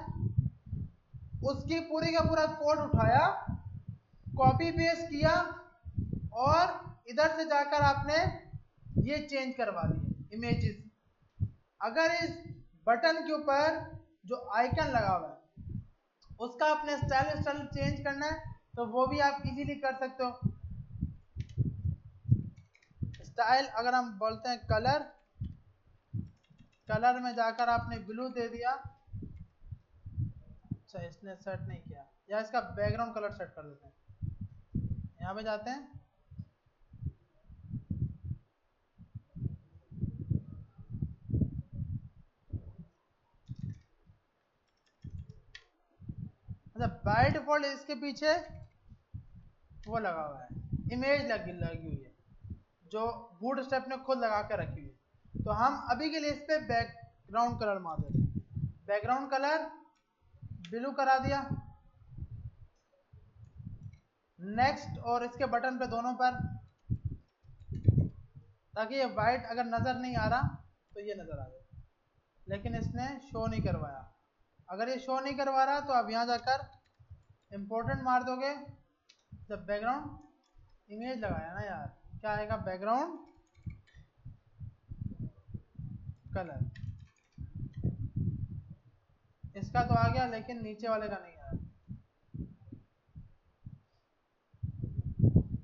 उसकी पूरी का पूरा कोड उठाया, कॉपी पेस्ट किया और इधर से जाकर आपने ये चेंज करवा दिए इमेजेस। अगर इस बटन के ऊपर जो आइकन लगा हुआ है उसका आपने स्टाइल चेंज करना है, तो वो भी आप इजीली कर सकते हो। स्टाइल अगर हम बोलते हैं कलर, कलर में जाकर आपने ब्लू दे दिया। अच्छा इसने सेट नहीं किया, या इसका बैकग्राउंड कलर सेट कर देते हैं। यहाँ पे जाते हैं, अच्छा बाय डिफॉल्ट इसके पीछे वो लगा हुआ है, इमेज लगी हुई है जो बूटस्ट्रैप ने खुद लगा कर रखी हुई है। तो हम अभी के लिए इस पे बैकग्राउंड कलर मार देते हैं, बैकग्राउंड कलर ब्लू करा दिया। नेक्स्ट, और इसके बटन पे दोनों पर, ताकि ये वाइट अगर नजर नहीं आ रहा तो ये नजर आ जाए, लेकिन इसने शो नहीं करवाया। अगर ये शो नहीं करवा रहा तो आप यहाँ जाकर इम्पोर्टेंट मार दोगे। जब बैकग्राउंड इमेज लगाया ना यार, क्या आएगा, बैकग्राउंड कलर। इसका तो आ गया लेकिन नीचे वाले का नहीं आया।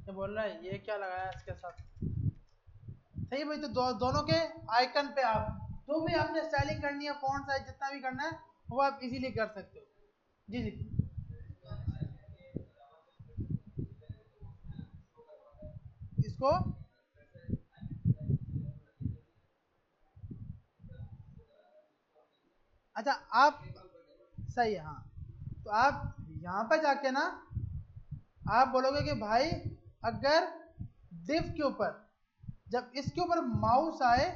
ये बोल रहा है ये क्या लगाया इसके साथ। सही भाई। तो दोनों के आइकन पे आप जो भी आपने स्टाइलिंग करनी है, फॉन्ट साइज जितना भी करना है वो आप इजीली कर सकते हो। जी जी। इसको अच्छा आप सही है हाँ। तो आप यहाँ पर जाके ना आप बोलोगे कि भाई अगर दिव के ऊपर, जब इसके ऊपर माउस आए,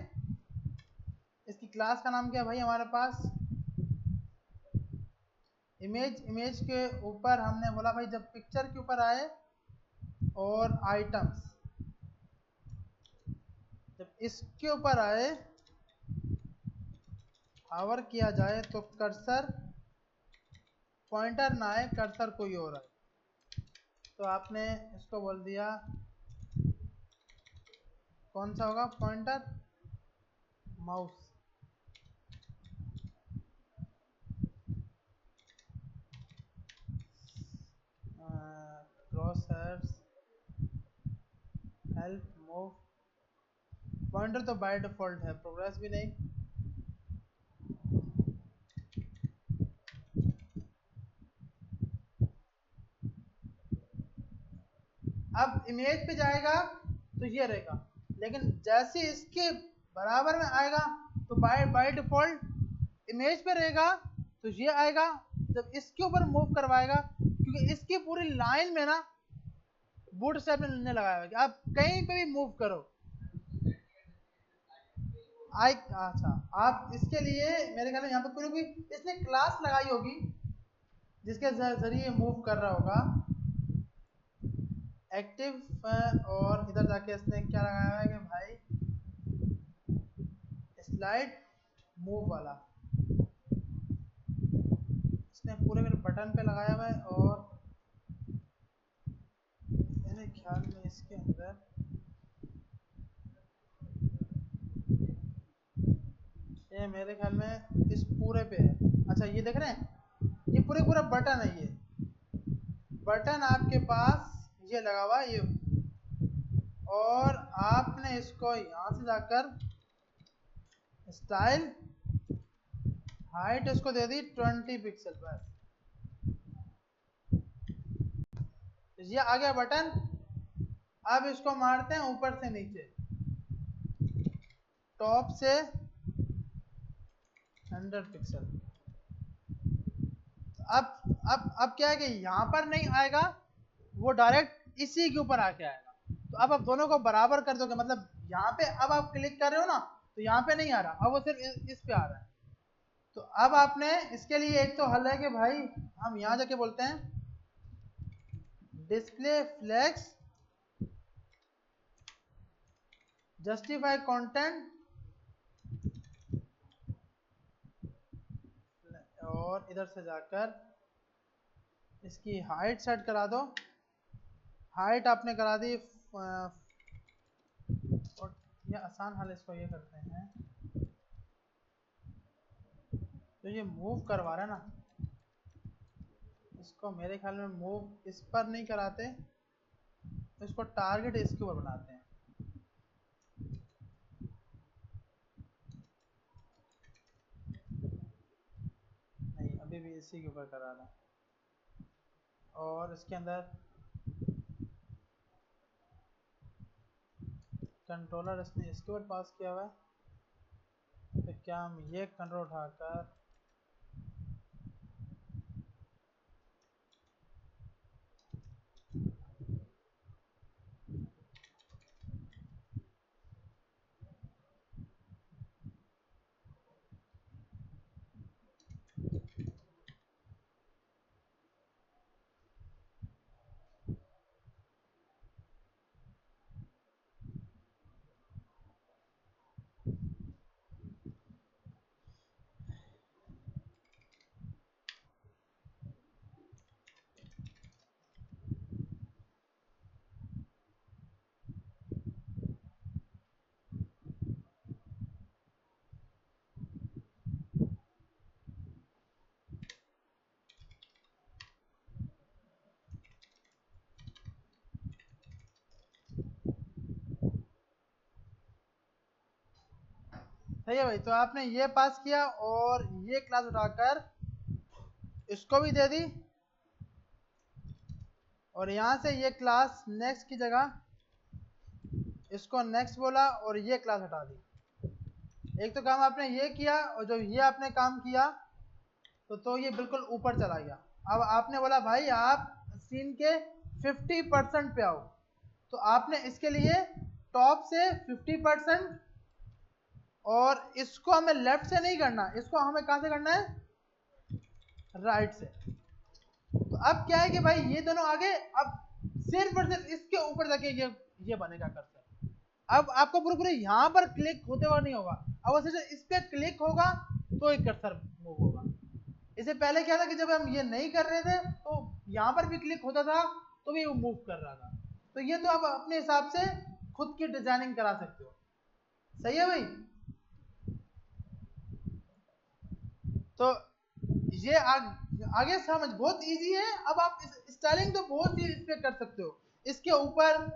इसकी क्लास का नाम क्या है भाई हमारे पास, इमेज। इमेज के ऊपर हमने बोला भाई जब पिक्चर के ऊपर आए और आइटम्स, जब इसके ऊपर आए हावर किया जाए तो कर्सर, पॉइंटर ना आए, कर्सर कोई और आए, तो आपने इसको बोल दिया कौन सा होगा, pointer mouse. Cross hairs help move, pointer तो बाय डिफॉल्ट है, प्रोग्रेस भी नहीं। अब इमेज पे जाएगा तो ये रहेगा, लेकिन जैसे इसके बराबर में आएगा तो बाय डिफॉल्ट इमेज पे रहेगा, तो ये आएगा। जब इसके ऊपर मूव करवाएगा, क्योंकि इसकी पूरी लाइन में ना बूटस्ट्रैप ने लगाया हुआ है, आप कहीं पे भी मूव करो। अच्छा आप इसके लिए मेरे ख्याल में यहाँ पे कोई इसने क्लास लगाई होगी, जिसके जरिए मूव कर रहा होगा एक्टिव। और इधर जाके इसने क्या लगाया है कि भाई स्लाइड मूव वाला इसने पूरे मेरे बटन पे लगाया हुआ है। और मेरे ख्याल में इसके अंदर ये मेरे ख्याल में इस पूरे पे है। अच्छा ये देख रहे हैं, ये पूरा बटन है। ये बटन आपके पास ये लगा हुआ है ये, और आपने इसको यहाँ से जाकर स्टाइल हाइट इसको दे दी 20 पिक्सल बस। ये आ गया बटन। अब इसको मारते हैं ऊपर से नीचे, टॉप से 100 पिक्सल। अब क्या है कि यहाँ पर नहीं आएगा, वो डायरेक्ट इसी के ऊपर आके आएगा। तो अब आप दोनों को बराबर कर दोगे, मतलब यहाँ पे अब आप क्लिक कर रहे हो ना, तो यहाँ पे नहीं आ रहा, अब वो सिर्फ इस पे आ रहा है। तो अब आपने इसके लिए एक तो हल है कि भाई हम यहाँ जाके बोलते हैं डिस्प्ले फ्लेक्स जस्टिफाई कंटेंट, और इधर से जाकर इसकी हाइट सेट करा दो। हाइट आपने करा दी और ये आसान हल इसको ये करते हैं, तो ये मूव करवा रहा है ना, इसको मेरे ख्याल में मूव इस पर नहीं कराते, तो इसको टारगेट इसके ऊपर बनाते हैं। नहीं अभी भी इसी के ऊपर करा रहा। और इसके अंदर कंट्रोलर इसने इसके ऊपर पास किया हुआ है, तो क्या हम ये कंट्रोल उठाकर सही है भाई। तो आपने ये पास किया और ये क्लास उठाकर इसको भी दे दी, और यहाँ से ये क्लास नेक्स्ट की जगह इसको नेक्स्ट बोला और ये क्लास हटा दी। एक तो काम आपने ये किया, और जो ये आपने काम किया तो ये बिल्कुल ऊपर चला गया। अब आपने बोला भाई आप सीन के 50% पे आओ, तो आपने इसके लिए टॉप से 50%, और इसको हमें लेफ्ट से नहीं करना, इसको हमें कहां से करना है, राइट से। तो अब क्या है कि भाई ये दोनों आगे, अब सिर्फ और सिर्फ इसके ऊपर जाके ये बनेगा कर्सर। अब आपको पूरे यहाँ पर क्लिक होते हुए नहीं होगा, अब वो सिर्फ इस पे क्लिक होगा तो एक कर्सर मूव होगा। इससे पहले क्या था कि जब हम ये नहीं कर रहे थे तो यहाँ पर भी क्लिक होता था तो भी वो मूव कर रहा था। तो ये तो आप अपने हिसाब से खुद की डिजाइनिंग करा सकते हो। सही है भाई। तो ये आगे समझ बहुत इजी है। अब आप स्टाइलिंग तो बहुत ही इस पे कर सकते हो, इसके ऊपर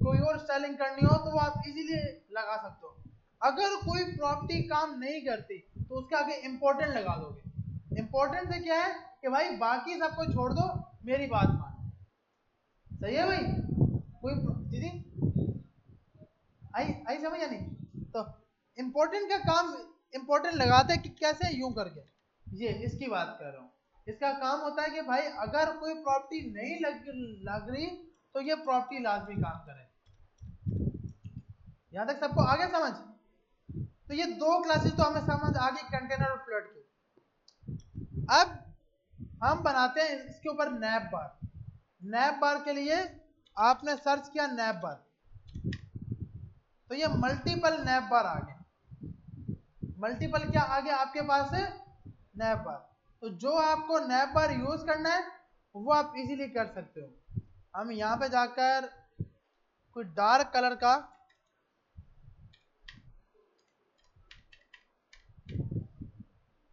कोई और स्टाइलिंग करनी हो तो वो आप इजीली लगा सकते हो। अगर कोई प्रॉपर्टी काम नहीं करती तो उसके आगे इंपॉर्टेंट लगा दोगे। इंपॉर्टेंट से क्या है कि भाई बाकी सबको छोड़ दो, मेरी बात मानो। सही है भाई। कोई दीदी आई समझ या नहीं। तो इंपॉर्टेंट का काम इंपॉर्टेंट लगाते कि कैसे, यूं करके, ये इसकी बात कर रहा हूँ। इसका काम होता है कि भाई अगर कोई प्रॉपर्टी नहीं लग रही तो ये प्रॉपर्टी लाजमी काम करे। यहां तक सबको आगे समझ। तो ये दो क्लासेस तो हमें समझ आ गई, कंटेनर और फ्लड की। अब हम बनाते हैं इसके ऊपर नैप बार। नैप बार के लिए आपने सर्च किया नैप बार, तो ये मल्टीपल नैप बार आ गए। मल्टीपल क्या आ गया आपके पास है? नैप बार। तो जो आपको नैप बार यूज करना है वो आप इजीली कर सकते हो। हम यहाँ पे जाकर कोई डार्क कलर का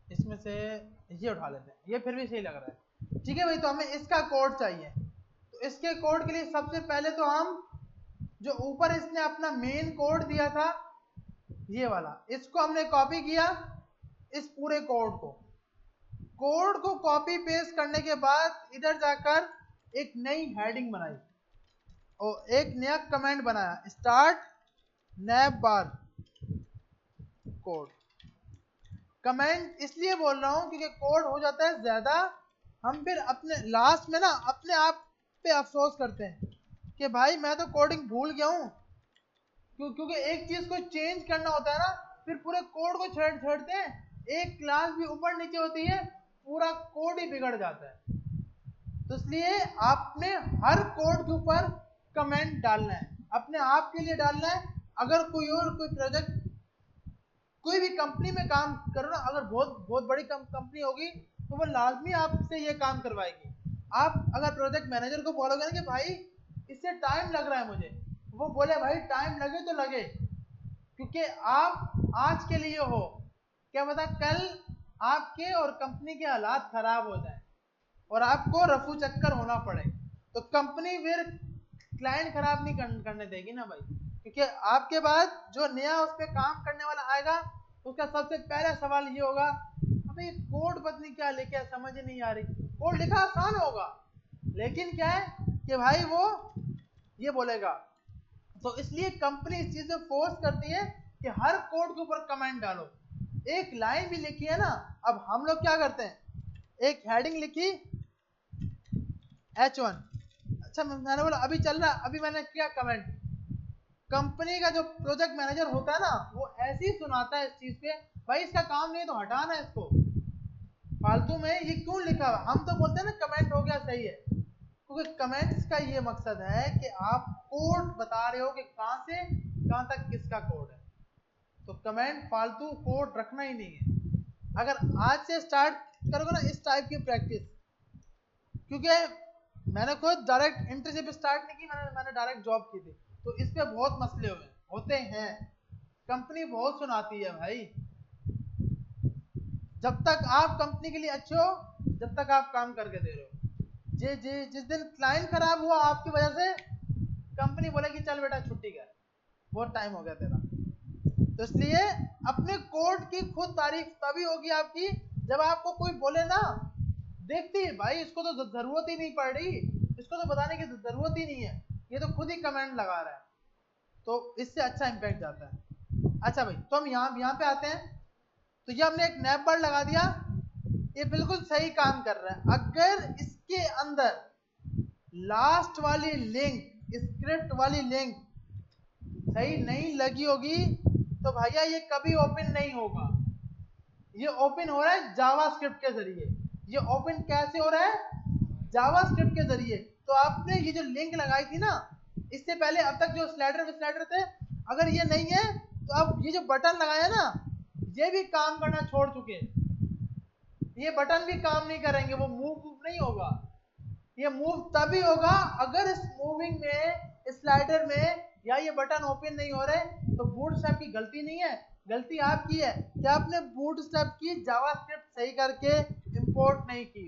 इसमें से ये उठा लेते हैं, ये फिर भी सही लग रहा है। ठीक है भाई, तो हमें इसका कोड चाहिए। तो इसके कोड के लिए सबसे पहले तो हम जो ऊपर इसने अपना मेन कोड दिया था ये वाला, इसको हमने कॉपी किया, इस पूरे कोड को कॉपी पेस्ट करने के बाद इधर जाकर एक नई हेडिंग बनाई और एक नया कमेंट बनाया, start nap bar code. Comment इसलिए बोल रहा हूं क्योंकि कोड हो जाता है ज्यादा, हम फिर अपने लास्ट में ना अपने आप पे अफसोस करते हैं कि भाई मैं तो कोडिंग भूल गया हूं। क्योंकि एक चीज को चेंज करना होता है ना, फिर पूरे कोड को छेड़ते हैं, एक क्लास भी ऊपर नीचे होती है, पूरा कोड ही बिगड़ जाता है। तो इसलिए आपने हर कोड के ऊपर कमेंट डालना है, अपने आप के लिए डालना है। अगर कोई और कोई प्रोजेक्ट कोई भी कंपनी में काम करो ना, अगर बहुत बहुत बड़ी कंपनी होगी तो वो लाजमी आपसे ये काम करवाएगी। आप अगर प्रोजेक्ट मैनेजर को बोलोगे ना कि भाई इससे टाइम लग रहा है मुझे, वो बोले भाई टाइम लगे तो लगे, क्योंकि आप आज के लिए हो, क्या पता कल आपके और कंपनी के हालात खराब हो जाए और आपको रफू चक्कर होना पड़े। तो कंपनी फिर क्लाइंट खराब नहीं करने देगी ना भाई, क्योंकि आपके बाद जो नया उस पर काम करने वाला आएगा उसका सबसे पहला सवाल ये होगा, अबे कोड पत्नी क्या लेके समझ नहीं आ रही। कोड लिखा आसान होगा लेकिन क्या है कि भाई वो ये बोलेगा। तो इसलिए कंपनी इस चीज में फोर्स करती है कि हर कोड के ऊपर कमेंट डालो। एक लाइन भी लिखी है ना, अब हम लोग क्या करते हैं, एक हेडिंग लिखी H1, अच्छा मैंने बोला अभी चल रहा, अभी मैंने किया कमेंट। कंपनी का जो प्रोजेक्ट मैनेजर होता है ना, वो ऐसे ही सुनाता है इस चीज पे, भाई इसका काम नहीं तो हटाना है इसको, फालतू में ये क्यों लिखा हुआ। हम तो बोलते हैं ना कमेंट हो गया सही है, क्योंकि कमेंट्स का ये मकसद है कि आप कोड बता रहे हो कि कहां से कहां तक किसका कोड है। तो कमेंट फालतू कोड रखना ही नहीं है। अगर आज से स्टार्ट करोगे ना इस टाइप की प्रैक्टिस, क्योंकि मैंने खुद डायरेक्ट इंटर्नशिप स्टार्ट नहीं की, मैंने डायरेक्ट जॉब की थी, तो इस पे बहुत मसले होते हैं। कंपनी बहुत सुनाती है भाई, जब तक आप कंपनी के लिए अच्छे हो, जब तक आप काम करके दे रहे हो, जिस दिन क्लाइंट खराब हुआ आपकी वजह से, कंपनी बोलेगी चल बेटा छुट्टी कर, बहुत टाइम हो गया तेरा। तो इसलिए अपने कोड की खुद तारीफ तभी होगी आपकी जब आपको कोई बोले ना, देखती है भाई इसको तो जरूरत ही नहीं पड़ रही, इसको तो बताने की जरूरत ही नहीं है, ये तो खुद ही कमेंट लगा रहा है, तो इससे अच्छा इंपैक्ट जाता है। अच्छा भाई, तो हम यहाँ पे आते हैं। तो ये हमने एक नैप बार लगा दिया, ये बिल्कुल सही काम कर रहा है। अगर इसके अंदर लास्ट वाली लिंक, स्क्रिप्ट वाली लिंक सही नहीं लगी होगी तो भैया ये कभी ओपन नहीं होगा। ये ओपन हो रहा है जावास्क्रिप्ट के जरिए। ये ओपन कैसे हो रहा है? जावास्क्रिप्ट के जरिए। तो आपने ये जो लिंक लगाई थी ना, इससे पहले अब तक जो स्लाइडर थे, अगर ये नहीं है तो अब ये जो बटन लगाया ना, ये भी काम करना छोड़ चुके हैं। ये बटन भी काम नहीं करेंगे, वो मूव नहीं होगा। ये मूव तभी होगा अगर इस मूविंग में, स्लाइडर में या ये बटन ओपन नहीं हो रहे, तो बूटस्ट्रैप की गलती नहीं है, गलती आपकी है कि आपने बूटस्ट्रैप की जावास्क्रिप्ट सही करके इंपोर्ट नहीं की।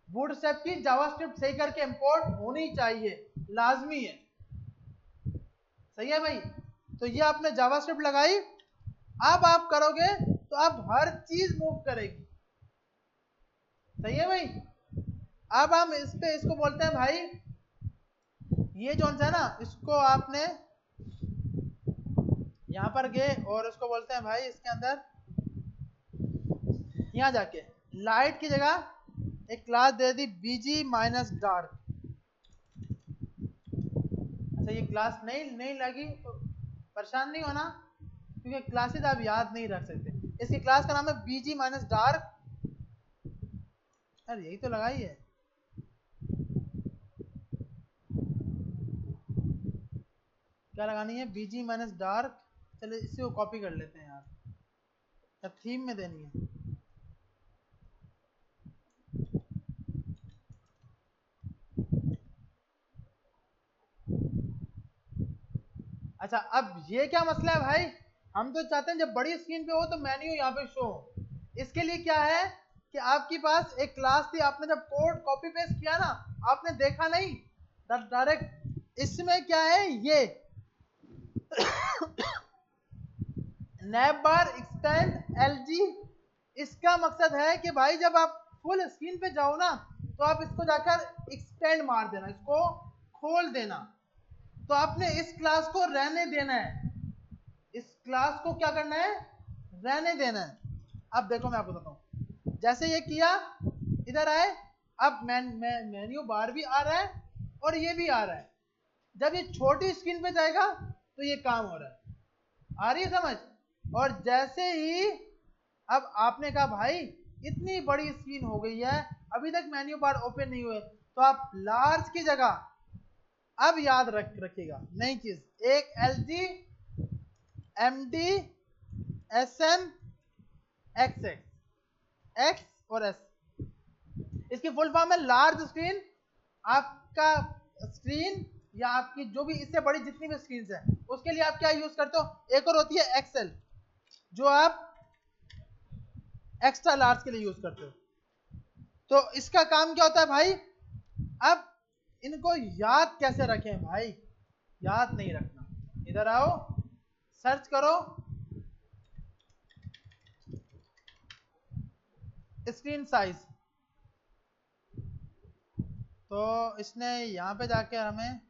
बूटस्ट्रैप की जावास्क्रिप्ट सही करके इंपोर्ट होनी चाहिए, लाजमी है। सही है भाई? तो ये आपने जावास्क्रिप्ट लगाई, अब आप करोगे तो आप हर चीज मूव करेगी। सही है भाई? अब हम इस पे इसको बोलते हैं भाई, ये जो है ना, इसको आपने यहां पर गए और इसको बोलते हैं भाई, इसके अंदर यहां जाके लाइट की जगह एक क्लास दे दी बीजी माइनस डार्क। अच्छा, ये क्लास नहीं लगी तो परेशान नहीं होना, क्योंकि क्लासेस आप याद नहीं रख सकते। इसकी क्लास का नाम है बीजी माइनस डार्क। यार यही तो लगाई है। क्या लगानी है? बीजी माइनस डार्क। चलिए इसी को कॉपी कर लेते हैं यार, या थीम में देनी है। अच्छा अब ये क्या मसला है भाई, हम तो चाहते हैं जब बड़ी स्क्रीन पे हो तो मेन्यू यहाँ पे शो हो। इसके लिए क्या है कि आपके पास एक क्लास थी, आपने जब कोड कॉपी पेस्ट किया ना, आपने देखा नहीं डायरेक्ट। इसमें क्या है ये नैप बार एक्सटेंड एलजी, इसका मकसद है कि भाई जब आप फुल स्क्रीन पे जाओ ना तो आप इसको जाकर एक्सटेंड मार देना, इसको खोल देना। तो आपने इस क्लास को रहने देना है, इस क्लास को क्या करना है, रहने देना है। अब देखो मैं आपको बताता हूँ, जैसे ये किया इधर आए, अब मेन्यू बार भी आ रहा है और ये भी आ रहा है। जब ये छोटी स्क्रीन पे जाएगा तो ये काम हो रहा है, आ रही है समझ। और जैसे ही अब आपने कहा भाई इतनी बड़ी स्क्रीन हो गई है, अभी तक मेन्यू बार ओपन नहीं हुए, तो आप लार्ज की जगह अब याद रखिएगा नई चीज, एक LG MD SM X और S, इसकी फुल फॉर्म है लार्ज स्क्रीन। आपका स्क्रीन या आपकी जो भी इससे बड़ी जितनी भी स्क्रीन है उसके लिए आप क्या यूज करते हो, एक और होती है एक्सेल जो आप एक्स्ट्रा लार्ज के लिए यूज करते हो। तो इसका काम क्या होता है भाई, अब इनको याद कैसे रखें भाई, याद नहीं रखना। इधर आओ, सर्च करो स्क्रीन साइज, तो इसने यहां पे जाके हमें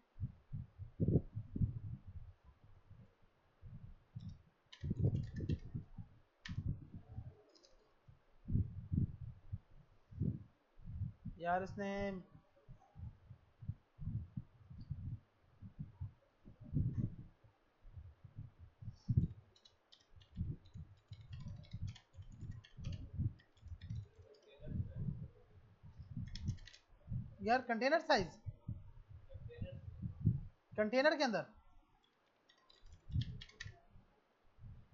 यार इसने यार कंटेनर साइज, कंटेनर के अंदर,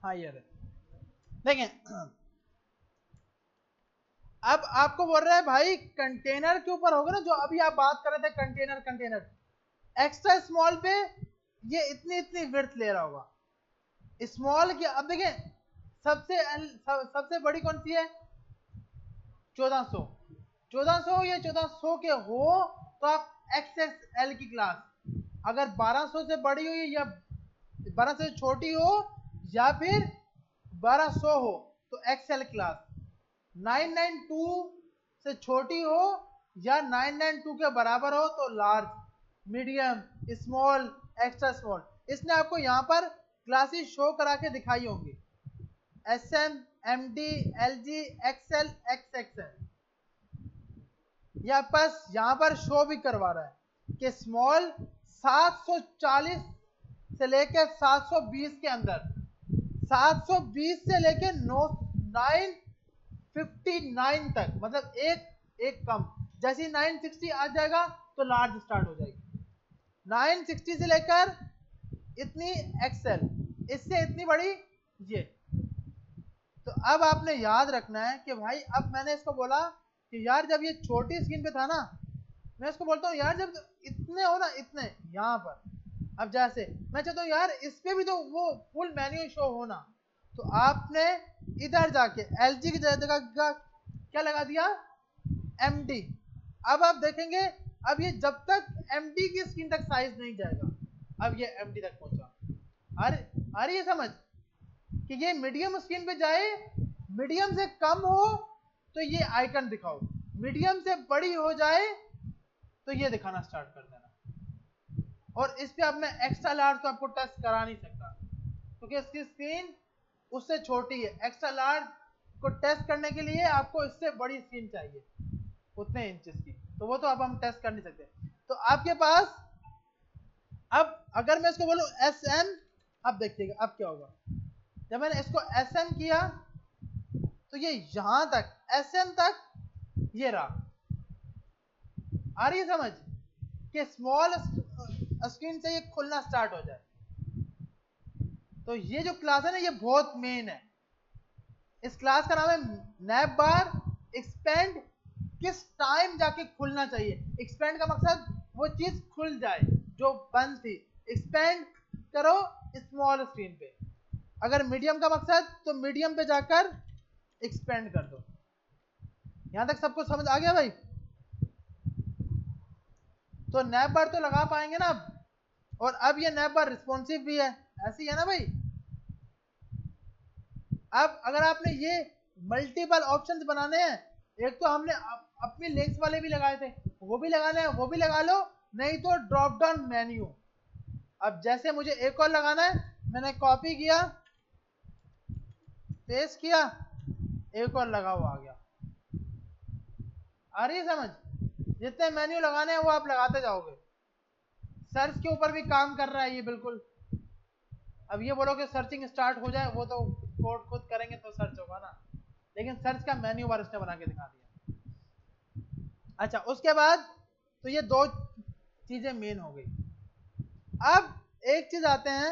हाँ यार देखें, अब आपको बोल रहा है भाई कंटेनर के ऊपर होगा ना, जो अभी आप बात कर रहे थे कंटेनर, कंटेनर एक्स्ट्रा स्मॉल पे ये इतनी इतनी विड्थ ले रहा होगा स्मॉल की। अब देखें सबसे बड़ी कौन सी है, 1400, 1400 या 1400 के हो तो आप XXL की क्लास, अगर 1200 से बड़ी हो या 1200 से छोटी हो या फिर 1200 हो तो XL क्लास, 992 से छोटी हो या 992 के बराबर हो तो large, medium, small, extra small. इसने आपको यहाँ पर क्लासेस शो करा के दिखाई होंगी, SM MD LG XL XXL, या बस यहाँ पर शो भी करवा रहा है कि स्मॉल 740 से लेकर 720 के अंदर, 720 से लेकर 959 तक, मतलब एक कम, जैसे 960 आ जाएगा तो लार्ज स्टार्ट हो जाएगी, 960 से लेकर इतनी एक्सेल, इससे इतनी बड़ी ये। तो अब आपने याद रखना है कि भाई अब मैंने इसको बोला कि यार जब ये छोटी स्क्रीन पे था ना, मैं इसको बोलता हूँ यार जब इतने हो ना, इतने यहाँ पर, अब जैसे मैं चाहता हूँ यार इस पे भी तो वो फुल मेन्यू शो होना, तो आपने इधर जाके LG की जगह क्या लगा दिया, MD। अब आप देखेंगे अब ये जब तक MD की स्क्रीन तक साइज नहीं जाएगा, अब ये MD तक पहुंचा। आ रही है समझ कि ये मीडियम स्क्रीन पे जाए, मीडियम से कम हो तो ये आइकन दिखाओ, मीडियम से बड़ी हो जाए तो ये दिखाना स्टार्ट कर देना। और इस पे अब मैं एक्स्ट्रा लार्ज तो आपको टेस्ट करा नहीं सकता क्योंकि इसकी स्क्रीन उससे छोटी है, एक्स्ट्रा लार्ज को टेस्ट करने के लिए आपको इससे बड़ी स्क्रीन चाहिए उतने इंचेस की, तो वो तो अब हम टेस्ट कर नहीं सकते। तो आपके पास अब अगर मैं इसको बोलूं SM, अब देखिएगा अब क्या होगा, जब मैंने इसको SM किया तो ये यहां तक SM तक ये रहा, आ रही है समझ कि स्मॉल स्क्रीन से ये खुलना स्टार्ट हो जाए। तो ये जो क्लास है ना ये बहुत मेन है। इस क्लास का नाम है नैप बार एक्सपेंड। किस टाइम जाके खुलना चाहिए, एक्सपेंड का मकसद वो चीज खुल जाए जो बंद थी। एक्सपेंड करो स्मॉल स्क्रीन पे। अगर मीडियम का मकसद तो मीडियम पे जाकर एक्सपेंड कर दो। यहां तक सबको समझ आ गया भाई? तो नैप बार तो लगा पाएंगे ना अब। और अब ये नैप बार रिस्पॉन्सिव भी है, ऐसी है ना भाई। अब अगर आपने ये मल्टीपल ऑप्शंस बनाने हैं, एक तो हमने अपनी लिंक्स वाले भी लगाए थे, वो भी लगाने हैं, वो भी लगा लो, नहीं तो ड्रॉप डाउन मेन्यू। अब जैसे मुझे एक और लगाना है, मैंने कॉपी किया, पेस्ट किया, एक और लगा हुआ आ गया। आ रही है समझ? जितने मेन्यू लगाने हैं वो आप लगाते जाओगे। सर्च के ऊपर भी काम कर रहा है ये बिल्कुल। अब ये बोलो कि सर्चिंग स्टार्ट हो जाए, वो तो कोड खुद करेंगे तो सर्च होगा ना, लेकिन सर्च का मेन्यू बार उसने बना के दिखा दिया। अच्छा, उसके बाद तो ये दो चीजें मेन हो गई। अब एक चीज आते हैं,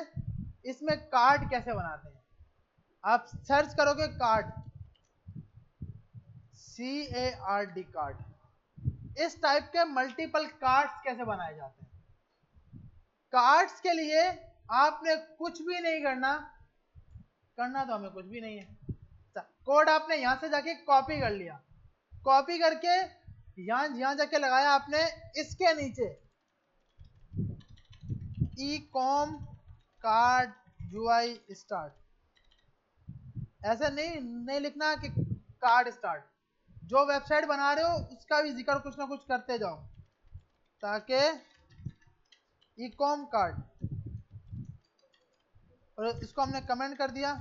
इसमें कार्ड कैसे बनाते हैं। आप सर्च करोगे कार्ड, CARD कार्ड, इस टाइप के मल्टीपल कार्ड्स कैसे बनाए जाते हैं। कार्ड्स के लिए आपने कुछ भी नहीं करना तो हमें कुछ भी नहीं है। कोड आपने यहां से जाके कॉपी कर लिया, कॉपी करके यहां जाके लगाया आपने इसके नीचे ई-कॉम कार्ड UI स्टार्ट। ऐसा नहीं लिखना कि कार्ड स्टार्ट। जो वेबसाइट बना रहे हो उसका भी जिक्र कुछ ना कुछ करते जाओ, ताकि ई-कॉम कार्ड, और इसको हमने कमेंट कर दिया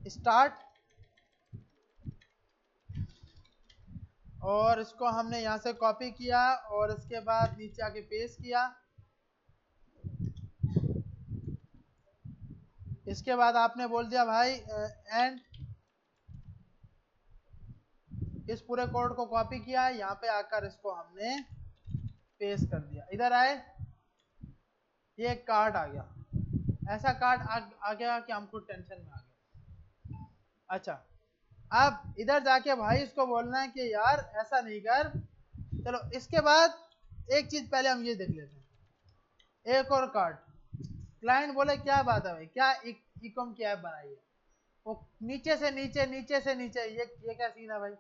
स्टार्ट, और इसको हमने यहां से कॉपी किया और इसके बाद नीचे आके पेस्ट किया। इसके बाद आपने बोल दिया भाई एंड, इस पूरे कोड को कॉपी किया, यहाँ पे आकर इसको हमने पेस्ट कर दिया। इधर आए, ये एक कार्ड आ गया, ऐसा कार्ड आ गया कि हमको टेंशन में आ गया। अच्छा, अब इधर जाके भाई इसको बोलना है कि यार ऐसा नहीं कर। चलो इसके बाद एक चीज पहले हम ये देख लेते हैं, एक और कार्ड। क्लाइंट बोले क्या बात है भाई, क्या ई-कॉम की ऐप बनाई है। वो नीचे से नीचे, नीचे से नीचे, ये क्या सीन है भाई।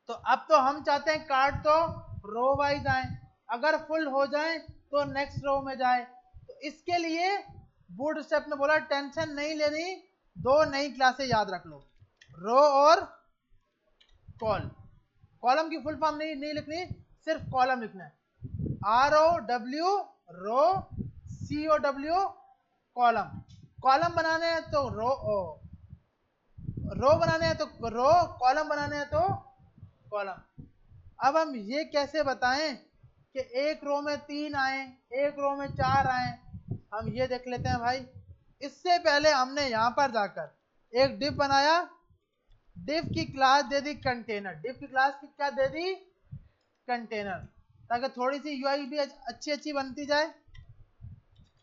तो अब तो हम चाहते हैं कार्ड तो रो वाइज आए, अगर फुल हो जाए तो नेक्स्ट रो में जाए। तो इसके लिए बूटस्ट्रैप ने बोला टेंशन नहीं लेनी, दो नई क्लासें याद रख लो, रो और कॉल। कॉलम की फुल फॉर्म नहीं लिखनी, सिर्फ कॉलम लिखना है। ROW रो, COW कॉलम। कॉलम बनाने हैं तो रो बनाने हैं तो रो, कॉलम बनाने हैं तो कॉलम। अब हम ये कैसे बताएं कि एक रो में 3 आए, एक रो में 4 आए। हम ये देख लेते हैं भाई। इससे पहले हमने यहां पर जाकर एक डिव बनाया, डिव की क्लास दे दी कंटेनर। डिव की क्लास की क्या दे दी? कंटेनर, ताकि थोड़ी सी यूआई भी अच्छी बनती जाए।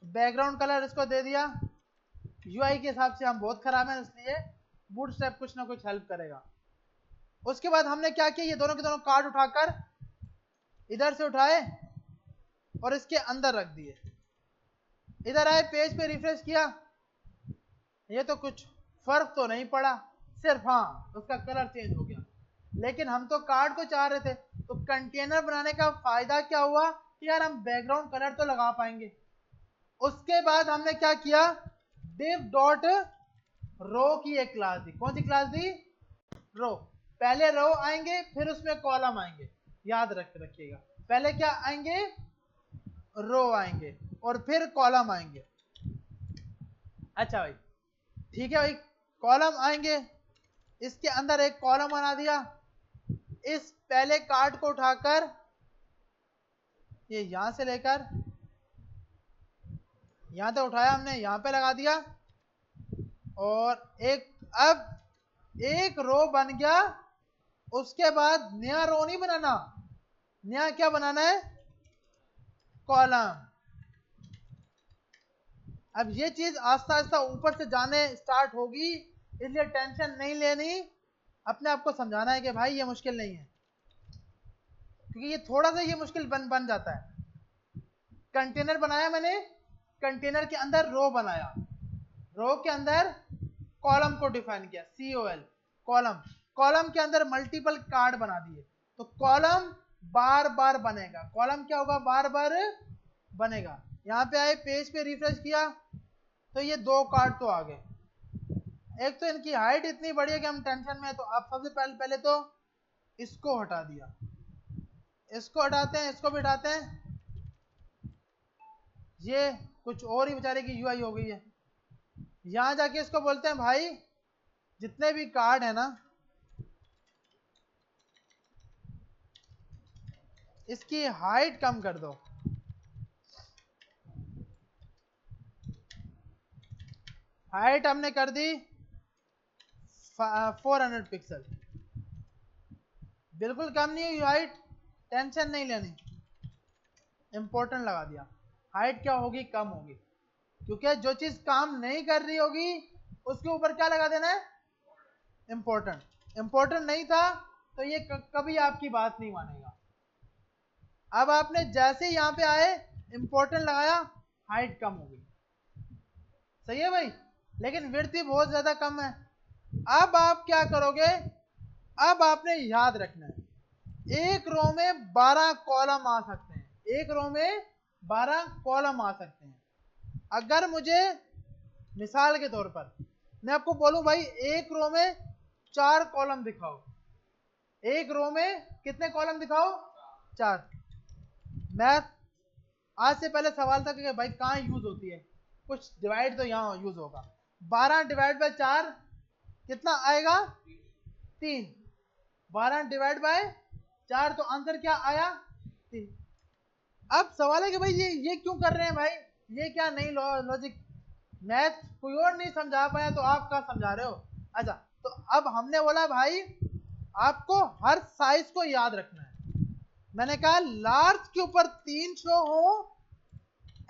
बैकग्राउंड कलर इसको दे दिया, यूआई के हिसाब से हम बहुत खराब हैं, इसलिए बूटस्ट्रैप कुछ ना कुछ हेल्प करेगा। उसके बाद हमने क्या किया, ये दोनों के दोनों कार्ड उठाकर इधर से उठाए और इसके अंदर रख दिए। इधर आए, पेज पे रिफ्रेश किया, ये तो कुछ फर्क तो नहीं पड़ा, सिर्फ हाँ उसका कलर चेंज हो गया। लेकिन हम तो कार्ड को चाह रहे थे, तो कंटेनर बनाने का फायदा क्या हुआ कि यार हम बैकग्राउंड कलर तो लगा पाएंगे। उसके बाद हमने क्या किया, div डॉट रो की एक क्लास दी। कौन सी क्लास दी? रो। पहले रो आएंगे, फिर उसमें कॉलम आएंगे, याद रखिएगा। पहले क्या आएंगे? रो आएंगे और फिर कॉलम आएंगे। अच्छा भाई, ठीक है भाई, कॉलम आएंगे, इसके अंदर एक कॉलम बना दिया। इस पहले कार्ड को उठाकर ये यहां से लेकर यहां तक उठाया हमने, यहां पे लगा दिया, और अब एक रो बन गया उसके बाद नया रो नहीं बनाना, नया क्या बनाना है, कॉलम। अब ये चीज आस्ता आस्ता ऊपर से जाने स्टार्ट होगी, इसलिए टेंशन नहीं लेनी, अपने आप को समझाना है कि भाई ये मुश्किल नहीं है, क्योंकि ये थोड़ा सा ये मुश्किल बन जाता है। कंटेनर बनाया मैंने, कंटेनर के अंदर रो बनाया, रो के अंदर कॉलम को डिफाइन किया, COL कॉलम, कॉलम के अंदर मल्टीपल कार्ड बना दिए, तो कॉलम बार बार बनेगा, कॉलम क्या होगा, बार बार बनेगा। यहाँ पे आए, पेज पे रिफ्रेश किया तो ये 2 कार्ड तो आ गए। एक तो इनकी हाइट इतनी बड़ी है कि हम टेंशन में है, तो आप सबसे पहले तो इसको हटा दिया, इसको हटाते हैं, इसको भी हटाते हैं, ये कुछ और ही बेचारे की UI हो गई है। यहां जाके इसको बोलते हैं भाई जितने भी कार्ड है ना, इसकी हाइट कम कर दो, हाइट हमने कर दी 400 पिक्सल, बिल्कुल कम नहीं हुई हाइट, टेंशन नहीं लेनी, इंपॉर्टेंट लगा दिया, हाइट क्या होगी, कम होगी, क्योंकि जो चीज काम नहीं कर रही होगी उसके ऊपर क्या लगा देना है, इंपॉर्टेंट। इंपॉर्टेंट नहीं था तो ये कभी आपकी बात नहीं मानेगा। अब आपने जैसे यहाँ पे आए इंपॉर्टेंट लगाया, हाइट कम हो गई, सही है भाई, लेकिन विड्थ भी बहुत ज्यादा कम है। अब आप क्या करोगे, अब आपने याद रखना है, एक रो में 12 कॉलम आ सकते हैं, एक रो में 12 कॉलम आ सकते हैं। अगर मुझे मिसाल के तौर पर मैं आपको बोलूं भाई एक रो में 4 कॉलम दिखाओ, एक रो में कितने कॉलम दिखाओ, 4। मैथ आज से पहले सवाल था कि भाई कहाँ यूज होती है, कुछ डिवाइड तो यहाँ यूज होगा, 12 डिवाइड बाय 4 कितना आएगा, 3, 12 डिवाइड बाय 4 तो आंसर क्या आया, 3। अब सवाल है कि भाई ये क्यों कर रहे हैं भाई, ये क्या नई लॉजिक, मैथ कोई और नहीं समझा पाया तो आप क्या समझा रहे हो। अच्छा, तो अब हमने बोला भाई आपको हर साइज को याद रखना है, मैंने कहा लार्ज के ऊपर 3 शो हो,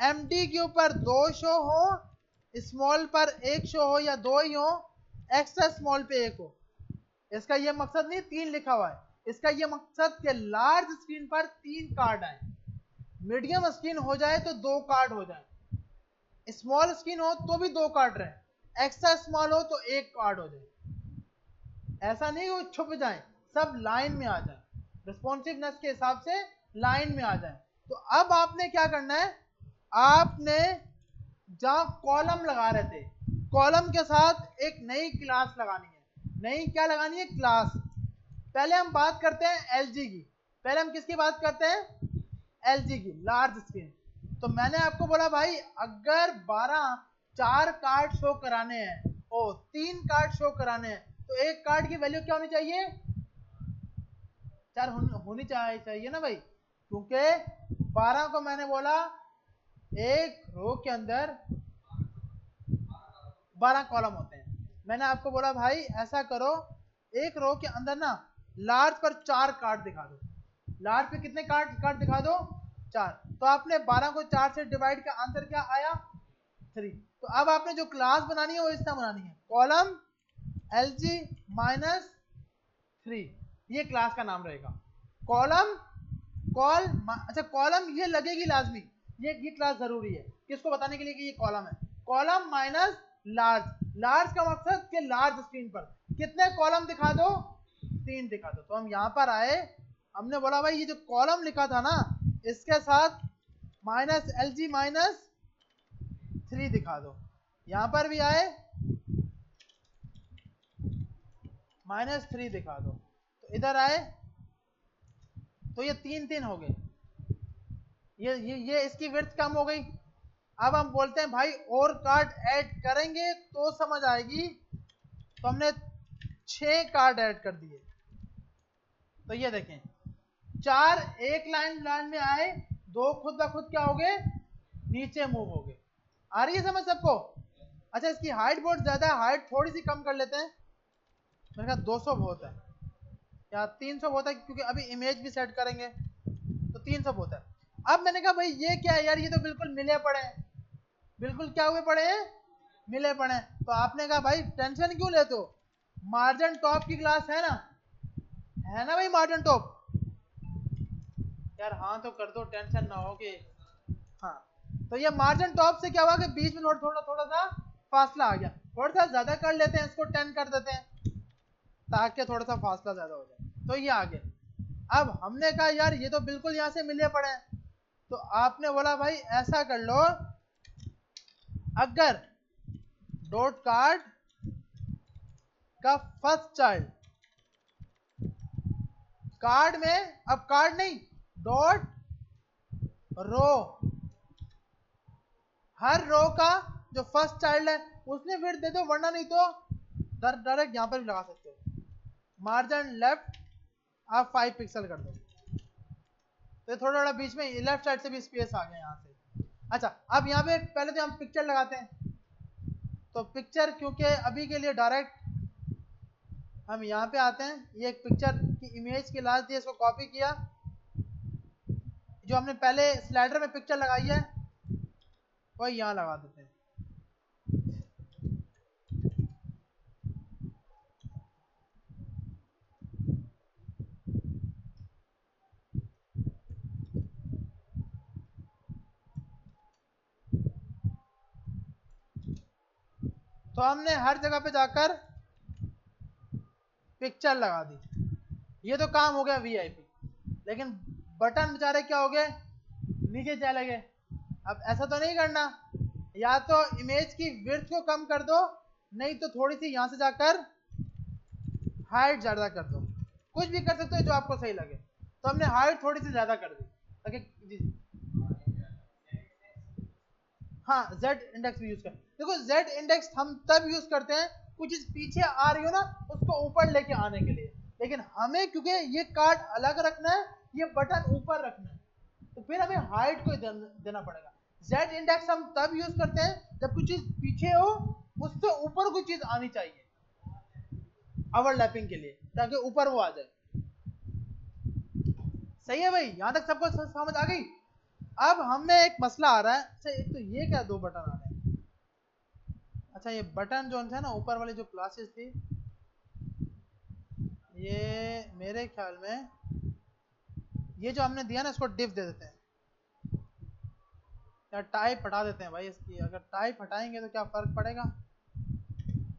MD के ऊपर 2 शो हो, स्मॉल पर 1 शो हो या 2 ही हो, एक्स्ट्रा स्मॉल पे 1 हो। इसका यह मकसद नहीं 3 लिखा हुआ है, इसका यह मकसद कि लार्ज स्क्रीन पर 3 कार्ड आए, मीडियम स्क्रीन हो जाए तो 2 कार्ड हो जाए, स्मॉल स्क्रीन हो तो भी 2 कार्ड रहे, एक्स्ट्रा स्मॉल हो तो 1 कार्ड हो जाए। ऐसा नहीं वो छुप जाए, सब लाइन में आ जाए, रिस्पॉन्सिवनेस के हिसाब से लाइन में आ जाए। तो अब आपने क्या करना है, आपने जहां कॉलम लगा रहे थे, कॉलम के साथ एक नई क्लास लगानी है, नई क्या लगानी है, क्लास। पहले हम बात करते हैं LG की, पहले हम किसकी बात करते हैं, LG की, लार्ज स्क्रीन। तो मैंने आपको बोला भाई अगर 4 कार्ड शो कराने हैं, 3 कार्ड शो कराने हैं, तो एक कार्ड की वैल्यू क्या होनी चाहिए, 4 होनी चाहिए ना भाई, क्योंकि 12 को मैंने बोला एक रो के अंदर 12 कॉलम होते हैं। मैंने आपको बोला भाई ऐसा करो, एक रो के अंदर ना लार्ज पर 4 कार्ड दिखा दो, लार्ज पे कितने कार्ड दिखा दो, 4। तो आपने 12 को 4 से डिवाइड का आंसर क्या आया, 3। तो अब आपने जो क्लास बनानी है वो इस तरह बनानी है, कॉलम LG माइनस 3, ये क्लास का नाम रहेगा, कॉलम कॉल, अच्छा कॉलम ये लगेगी लाजमी, ये क्लास जरूरी है किसको बताने के लिए कि ये कॉलम है, कॉलम माइनस लार्ज, लार्ज का मकसद कि लार्ज स्क्रीन पर कितने कॉलम दिखा दो, 3 दिखा दो। तो हम यहां पर आए, हमने बोला भाई ये जो कॉलम लिखा था ना इसके साथ माइनस LG माइनस 3 दिखा दो, यहां पर भी आए -3 दिखा दो, तो इधर आए तो ये 3 हो गए, ये इसकी विड्थ कम हो गई। अब हम बोलते हैं भाई और कार्ड ऐड करेंगे तो समझ आएगी, तो हमने 6 कार्ड ऐड कर दिए, तो ये देखें 4 एक लाइन में आए, 2 खुद ब खुद क्या हो गए, नीचे मूव हो गए। आ रही है समझ सबको। अच्छा इसकी हाइट बहुत ज्यादा है, हाइट थोड़ी सी कम कर लेते हैं, मेरे ख्याल 200 बहुत है, या 300 होता है, क्योंकि अभी इमेज भी सेट करेंगे तो 300 होता है। अब मैंने कहा भाई ये क्या है यार, ये तो बिल्कुल मिले पड़े हैं, बिल्कुल क्या हुए पड़े हैं, मिले पड़े हैं। तो आपने कहा भाई टेंशन क्यों लेते हो, मार्जिन टॉप की क्लास है ना भाई मार्जिन टॉप। यार हाँ तो कर दो, टेंशन ना हो कि हाँ। तो ये मार्जिन टॉप से क्या हुआ कि बीच में थोड़ा सा फासला आ गया, थोड़ा सा ज्यादा कर लेते हैं, इसको 10 कर देते हैं ताकि थोड़ा सा फासला ज्यादा हो जाए। तो ये आगे, अब हमने कहा यार ये तो बिल्कुल यहाँ से मिले पड़े हैं, तो आपने बोला भाई ऐसा कर लो, अगर डॉट कार्ड का फर्स्ट चाइल्ड कार्ड में, अब कार्ड नहीं डॉट रो, हर रो का जो फर्स्ट चाइल्ड है उसने विड्थ दे दो, वरना नहीं तो डायरेक्ट यहां पर भी लगा सकते हो, मार्जिन लेफ्ट आप 5 पिक्सल कर दो, तो थोड़ा थोड़ा बीच में लेफ्ट साइड से भी स्पेस आ गया यहाँ से। अच्छा अब यहाँ पे पहले तो हम पिक्चर लगाते हैं, तो पिक्चर क्योंकि अभी के लिए डायरेक्ट हम यहाँ पे आते हैं, ये एक पिक्चर की इमेज की लास्ट दी, इसको कॉपी किया, जो हमने पहले स्लाइडर में पिक्चर लगाई है वही यहाँ लगा देते हैं। तो हमने हर जगह पे जाकर पिक्चर लगा दी, ये तो काम हो गया वीआईपी, लेकिन बटन बेचारे क्या हो गए, नीचे चले गए। अब ऐसा तो नहीं करना, या तो इमेज की विड्थ को कम कर दो, नहीं तो थोड़ी सी यहां से जाकर हाइट ज्यादा कर दो, कुछ भी कर सकते हो जो आपको सही लगे। तो हमने हाइट थोड़ी सी ज्यादा कर दी ताकि हाँ जेड इंडेक्स भी यूज कर, देखो जेड इंडेक्स हम तब यूज करते हैं कुछ चीज पीछे आ रही हो ना उसको ऊपर लेके आने के लिए, लेकिन हमें क्योंकि ये कार्ड अलग रखना है, ये बटन ऊपर रखना है, तो फिर हमें हाइट को देना पड़ेगा। जेड इंडेक्स हम तब यूज करते हैं जब कुछ चीज पीछे हो, उससे ऊपर कोई चीज आनी चाहिए ओवरलैपिंग के लिए, ताकि ऊपर वो आ जाए। सही है भाई, यहां तक सबको समझ आ गई। अब हमें एक मसला आ रहा है, अच्छा एक तो ये क्या दो बटन आ रहे हैं, अच्छा ये बटन जो था ना ऊपर वाली जो क्लासेस थी, ये मेरे ख्याल में ये जो हमने दिया ना इसको डिफ दे देते हैं, या टाइप हटा देते हैं भाई इसकी, अगर टाइप हटाएंगे तो क्या फर्क पड़ेगा,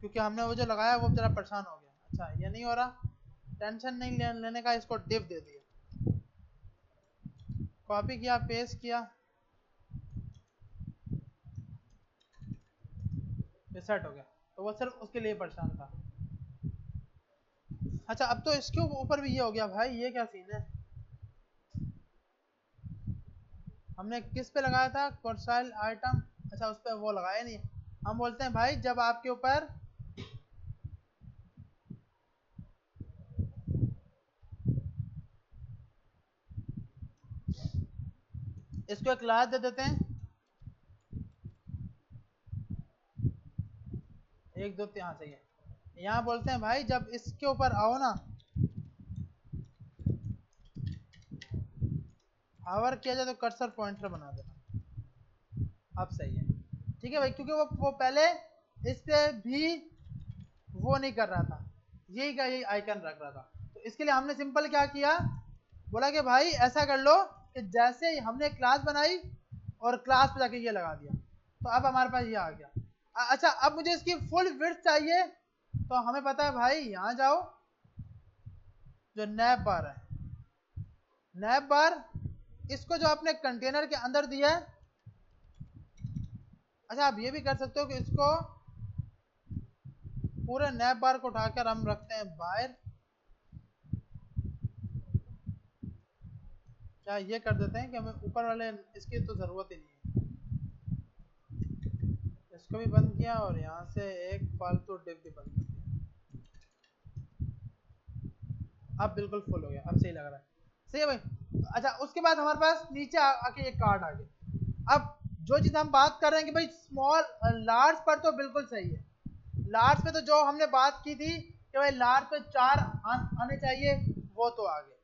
क्योंकि हमने वो जो लगाया वो जरा परेशान हो गया। अच्छा ये नहीं हो रहा, टेंशन नहीं लेने का, इसको डिफ दे दिया, कॉपी किया पेस्ट किया, सेट हो गया, तो वो सिर्फ उसके लिए परेशान था। अच्छा अब तो इसके ऊपर भी ये हो गया भाई, ये क्या सीन है, हमने किस पे लगाया था कोर्साइल आइटम, अच्छा उस पर वो लगाया नहीं, हम बोलते हैं भाई जब आपके ऊपर इसको एक क्लास दे देते हैं, 1 2 3 चाहिए, यहाँ बोलते हैं भाई जब इसके ऊपर आओ ना, हावर किया जाए तो कर्सर पॉइंटर बना देना, अब सही है। ठीक है भाई, क्योंकि वो पहले इस पे भी वो नहीं कर रहा था, यही का यही आइकन रख रहा था, तो इसके लिए हमने सिंपल क्या किया, बोला कि भाई ऐसा कर लो कि जैसे हमने क्लास बनाई और क्लास पे जाके ये लगा दिया, तो अब हमारे पास ये आ गया। अच्छा अब मुझे इसकी फुल विड्थ चाहिए, तो हमें पता है भाई यहाँ जाओ, जो नैप बार है, नैप बार इसको जो आपने कंटेनर के अंदर दिया है, अच्छा आप ये भी कर सकते हो कि इसको पूरे नैप बार को उठाकर हम रखते हैं बाहर, क्या ये कर देते हैं कि हमें ऊपर वाले इसकी तो जरूरत ही नहीं है, इसको भी बंद किया और यहाँ से एक फालतू डिप भी बंद कर दिया, अब बिल्कुल फुल हो गया, अब सही लग रहा है, सही है भाई। अच्छा उसके बाद हमारे पास नीचे आके एक कार्ड आ गया। अब जो चीज हम बात कर रहे हैं कि भाई स्मॉल लार्ज पर तो बिल्कुल सही है, लार्ज पे तो जो हमने बात की थी कि भाई लार्ज पे 4 आने चाहिए, वो तो आ गए।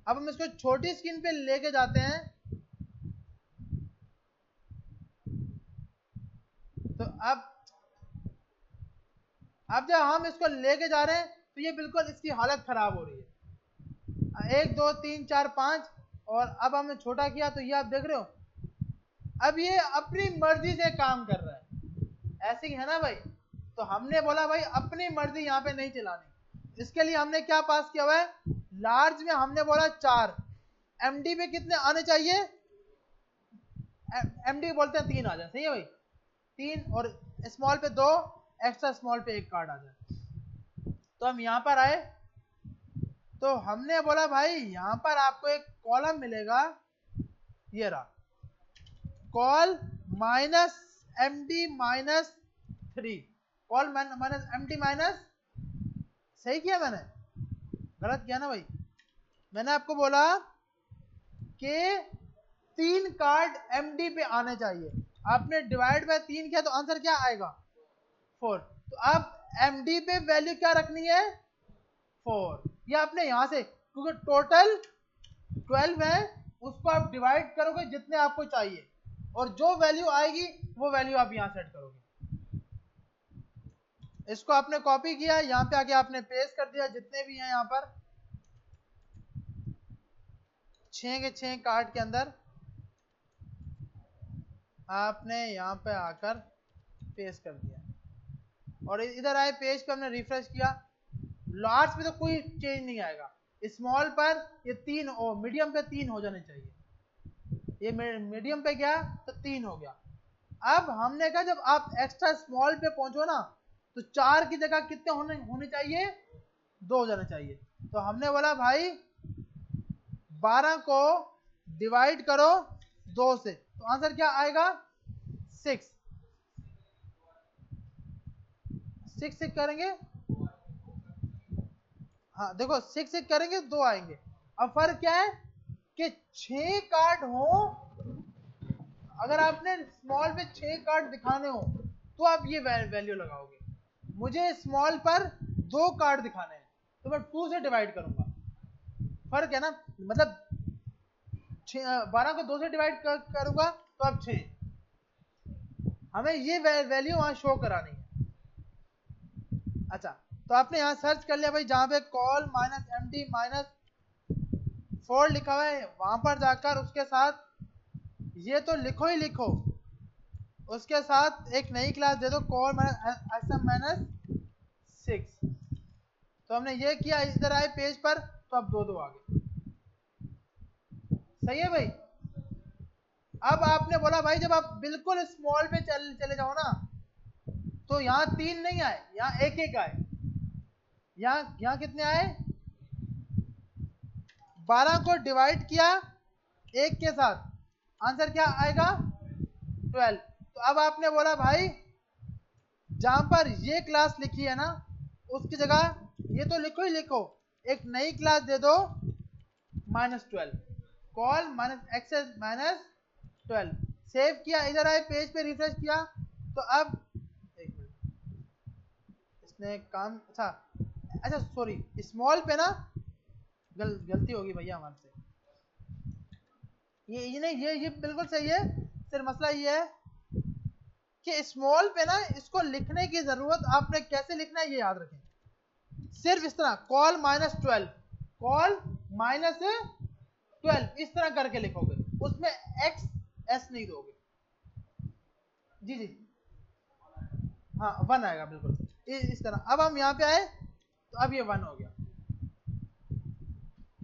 अब हम इसको छोटी स्क्रीन पे लेके जाते हैं, तो अब जब हम इसको लेके जा रहे हैं तो ये बिल्कुल इसकी हालत खराब हो रही है, 1 2 3 4 5, और अब हमने छोटा किया तो ये आप देख रहे हो अब ये अपनी मर्जी से काम कर रहा है, ऐसे ही है ना भाई। तो हमने बोला भाई अपनी मर्जी यहाँ पे नहीं चलानी, इसके लिए हमने क्या पास किया हुआ है, लार्ज में हमने बोला 4, एमडी में कितने आने चाहिए, एमडी बोलते हैं 3 आ जाए, सही है भाई, 3, और स्मॉल पे 2, एक्स्ट्रा स्मॉल पे 1 कार्ड आ जाए। तो हम यहाँ पर आए तो हमने बोला भाई यहाँ पर आपको एक कॉलम मिलेगा, ये रहा, call minus MD minus 3, call minus MD minus, सही किया मैंने, गलत किया ना भाई। मैंने आपको बोला कि 3 कार्ड एमडी पे आने चाहिए, आपने डिवाइड बाय 3 किया तो आंसर क्या आएगा, 4। तो अब एमडी पे वैल्यू क्या रखनी है, 4। ये आपने यहां से, क्योंकि टोटल 12 है, उसको आप डिवाइड करोगे जितने आपको चाहिए, और जो वैल्यू आएगी वो वैल्यू आप यहां सेट करोगे। इसको आपने कॉपी किया, यहां पे आके आपने पेस्ट कर दिया, जितने भी हैं यहां पर 6 के 6 कार्ड के अंदर आपने यहां पे आकर पेस्ट कर दिया, और इधर आए पेज पे हमने रिफ्रेश किया, लार्ज पे तो कोई चेंज नहीं आएगा, स्मॉल पर ये 3, और मीडियम पे 3 हो जाने चाहिए, ये मीडियम पे गया तो 3 हो गया। अब हमने कहा जब आप एक्स्ट्रा स्मॉल पे पहुंचो ना तो 4 की जगह कितने होने चाहिए, 2 हो जाने चाहिए। तो हमने बोला भाई 12 को डिवाइड करो 2 से, तो आंसर क्या आएगा, 6। 6 से करेंगे, हाँ देखो 6 से करेंगे 2 आएंगे। अब फर्क क्या है कि 6 कार्ड हो, अगर आपने स्मॉल पे 6 कार्ड दिखाने हो तो आप ये वैल्यू लगाओगे, मुझे स्मॉल पर 2 कार्ड दिखाने हैं तो मैं 2 से डिवाइड करूंगा, फर्क है ना, मतलब 12 को 2 से डिवाइड करूंगा तो अब 6, हमें ये वैल्यू वहां शो करानी है। अच्छा, तो आपने यहां सर्च कर लिया भाई, जहां पे कॉल माइनस एमडी माइनस 4 लिखा हुआ है, वहां पर जाकर उसके साथ ये तो लिखो ही लिखो, उसके साथ एक नई क्लास दे दो, कॉल माइनस एसएम माइनस 6। तो हमने ये किया, इधर आए पेज पर तो अब 2 आ गए, सही है भाई। अब आपने बोला भाई जब आप बिल्कुल स्मॉल पे चले जाओ ना तो यहाँ 3 नहीं आए, यहाँ 1 1 आए, यहाँ कितने आए, 12 को डिवाइड किया 1 के साथ, आंसर क्या आएगा, 12। तो अब आपने बोला भाई जहां पर ये क्लास लिखी है ना उसकी जगह ये तो लिखो ही लिखो, एक नई क्लास दे दो -12, call minus access minus 12, save किया, इधर आए पेज पे रिफ्रेश किया, तो अब एक मिनट, इसने काम, अच्छा सॉरी, स्मॉल पे ना गलती होगी भैया हमारे से, ये नहीं, ये बिल्कुल सही है, सिर्फ मसला ये है कि स्मॉल पे ना इसको लिखने की जरूरत, आपने कैसे लिखना है ये याद रखें, सिर्फ इस तरह कॉल -12, कॉल -12 इस तरह करके लिखोगे, उसमें एक्स एस नहीं दोगे, जी जी, हाँ 1 आएगा बिल्कुल इस तरह। अब हम यहाँ पे आए तो अब ये 1 हो गया।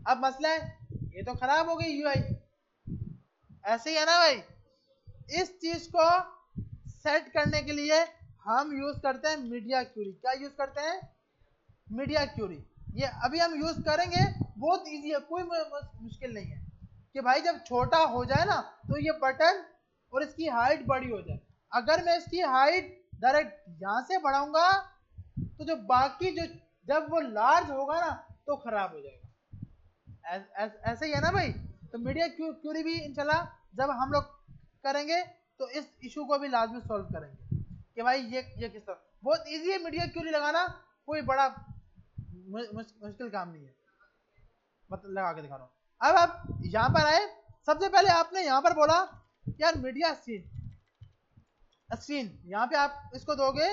अब मसला है ये तो खराब हो गई यूआई, ऐसे ही है ना भाई। इस चीज को सेट करने के लिए हम यूज करते हैं मीडिया क्यूरी। क्या यूज करते हैं, मीडिया क्यूरी। ये अभी हम यूज करेंगे, बहुत इजी है, कोई मुश्किल नहीं है कि भाई जब छोटा हो जाए ना तो ये बटन और इसकी हाइट बड़ी हो जाए, अगर मैं इसकी हाइट डायरेक्ट यहां से बढ़ाऊंगा तो जो बाकी जो जब वो लार्ज होगा ना तो खराब हो जाएगा, ऐसे ही है ना भाई। तो मीडिया क्यूरी भी इंशाल्लाह जब हम लोग करेंगे तो इस इशू को भी लाजमी सॉल्व करेंगे कि भाई ये किस तरह, बहुत इजी है मीडिया क्यूरी लगाना, कोई बड़ा मुश्किल काम नहीं है। मतलब लगा के दिखा रहा हूँ। अब आप यहाँ पर आए, सबसे पहले आपने यहाँ पर बोला यार मीडिया स्क्रीन, यहाँ पे आप इसको दोगे,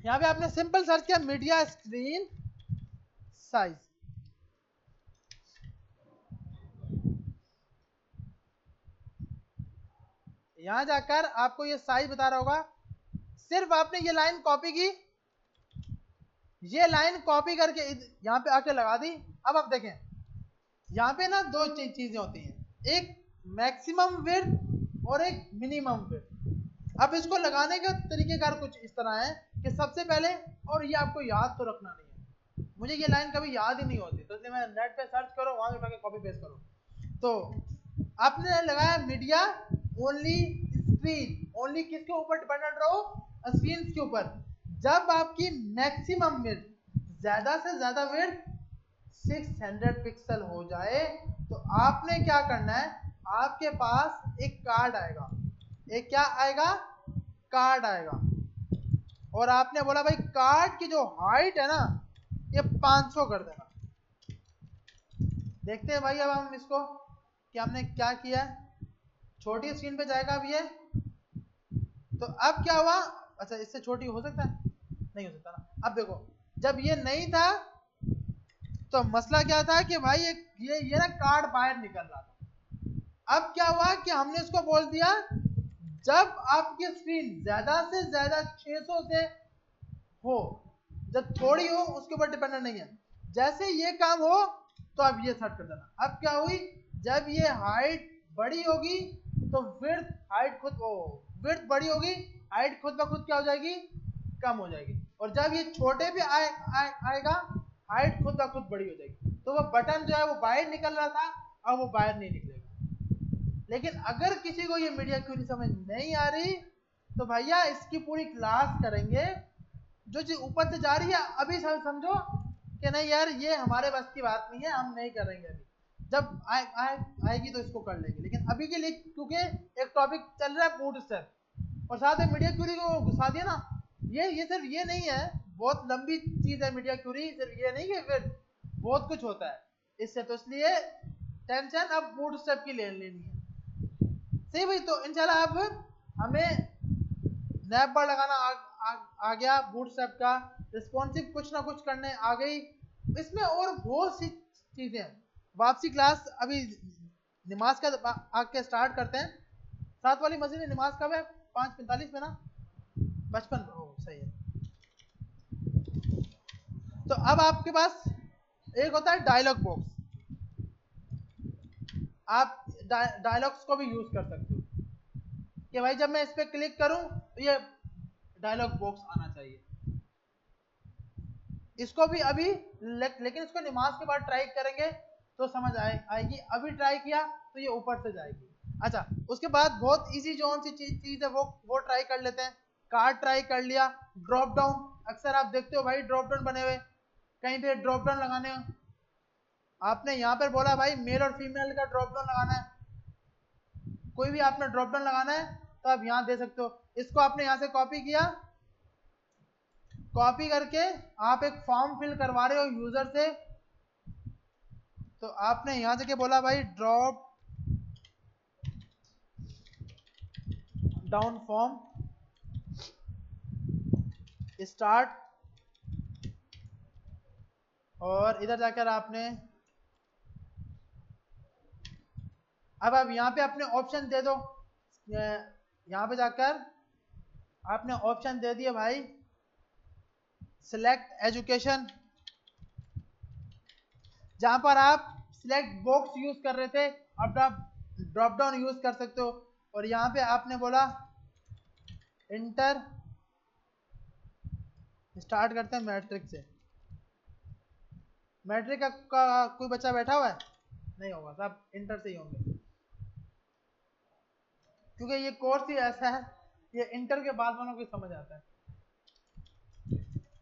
यहाँ पे आपने सिंपल सर्च किया मीडिया स्क्रीन साइज। यहां जाकर आपको ये साइज बता रहा होगा। सिर्फ आपने ये लाइन कॉपी की, ये लाइन कॉपी करके यहाँ पे आके लगा दी। अब आप देखें यहाँ पे ना दो चीजें होती हैं, एक मैक्सिमम विड्थ और एक मिनिमम विड्थ। अब इसको लगाने का तरीकेकार कुछ इस तरह है कि सबसे पहले, और ये आपको याद तो रखना नहीं है, मुझे ये लाइन कभी याद ही नहीं होती, तो इसलिए मैं नेट पे सर्च करो, वहां उठा के कॉपी पेस्ट करो। तो आपने लगाया मीडिया ओनली स्क्रीन, ओनली किसके ऊपर डिपेंडेंट रहो, स्क्रीन के ऊपर। जब आपकी मैक्सिमम विड्थ, ज्यादा से ज्यादा विड्थ 600 पिक्सल हो जाए, तो आपने क्या करना है, आपके पास एक कार्ड आएगा, एक क्या आएगा, कार्ड आएगा, और आपने बोला भाई कार्ड की जो हाइट है ना ये 500 कर देना। देखते हैं भाई अब हम इसको कि हमने क्या किया है। छोटी स्क्रीन पे जाएगा अब ये, तो अब क्या हुआ, अच्छा इससे छोटी हो सकता है, नहीं हो सकता ना। अब देखो जब ये नहीं था तो मसला क्या था कि भाई ये ना कार्ड बाहर निकल रहा था। अब क्या हुआ कि हमने इसको बोल दिया जब आपकी स्क्रीन ज्यादा से ज्यादा 600 से हो, जब थोड़ी हो उसके ऊपर डिपेंडेंट नहीं है, जैसे ये काम हो तो आप ये सेट कर देना। अब क्या हुई, जब ये हाइट बड़ी होगी तो विड्थ हाइट खुद विड्थ बड़ी होगी, हाइट खुद ब खुद क्या हो जाएगी, कम हो जाएगी, और जब ये छोटे पे आएगा हाइट खुद ब खुद बड़ी हो जाएगी। तो वो बटन जो है वो बाहर निकल रहा था, अब वो बाहर नहीं निकलेगा। लेकिन अगर किसी को ये मीडिया क्वेरी समझ नहीं आ रही तो भैया इसकी पूरी क्लास करेंगे, जो चीज ऊपर से जा रही है अभी समझो कि नहीं यार ये हमारे बस की बात नहीं है, हम नहीं करेंगे अभी, जब आएगी तो इसको कर लेंगे। लेकिन अभी के लिए क्योंकि एक टॉपिक चल रहा है बूटस्ट्रैप, और साथ में मीडिया क्वेरी को घुसा दिया ना, ये सिर्फ ये नहीं है, बहुत लंबी चीज है मीडिया क्वेरी, सिर्फ ये नहीं है, फिर बहुत कुछ होता है इससे, तो इसलिए टेंशन अब बूटस्ट्रैप की लेनी है। सही भाई, तो इंशाल्लाह अब हमें नैप बार लगाना आ गया, बूटस्ट्रैप का रिस्पॉन्सिव कुछ ना कुछ करने आ गई। इसमें और बहुत सी चीजें, वापसी क्लास अभी नमाज का आके स्टार्ट करते हैं। साथ वाली मस्जिद में नमाज कब है, 5:45 में ना, 55, सही है। तो अब आपके पास एक होता है डायलॉग बॉक्स, आप डायलॉग्स को भी यूज कर सकते हो कि भाई जब मैं इस पर क्लिक करूं तो ये डायलॉग बॉक्स आना चाहिए। इसको भी अभी लेकिन इसको नमाज के बाद ट्राई करेंगे तो समझ आएगी, अभी ट्राई किया तो ये ऊपर से जाएगी। अच्छा, उसके बाद बहुत इजी जो सी चीज है वो ट्राई कर लेते हैं। कार्ड ट्राई कर लिया, ड्रॉप डाउन, अक्सर आप देखते हो भाई ड्रॉप डाउन बने हुए, कहीं पे ड्रॉप डाउन लगाने हो, आपने यहाँ पर बोला भाई मेल और फीमेल का ड्रॉप डाउन लगाना है, कोई भी आपने ड्रॉप डाउन लगाना है तो आप यहाँ दे सकते हो। इसको आपने यहाँ से कॉपी किया, कॉपी करके आप एक फॉर्म फिल करवा रहे हो यूजर से, तो आपने यहां से क्या बोला भाई, ड्रॉप डाउन फॉर्म स्टार्ट, और इधर जाकर आपने अब आप यहाँ पे अपने ऑप्शन दे दो, यहाँ पे जाकर आपने ऑप्शन दे दिया भाई सिलेक्ट एजुकेशन, जहां पर आप सिलेक्ट बॉक्स यूज कर रहे थे अब आप ड्रॉप डाउन यूज कर सकते हो। और यहाँ पे आपने बोला इंटर, स्टार्ट करते हैं मैट्रिक से। मैट्रिक का कोई बच्चा बैठा हुआ है, नहीं होगा, सब इंटर से ही होंगे, क्योंकि ये कोर्स ही ऐसा है, ये इंटर के बाद वालों को समझ आता है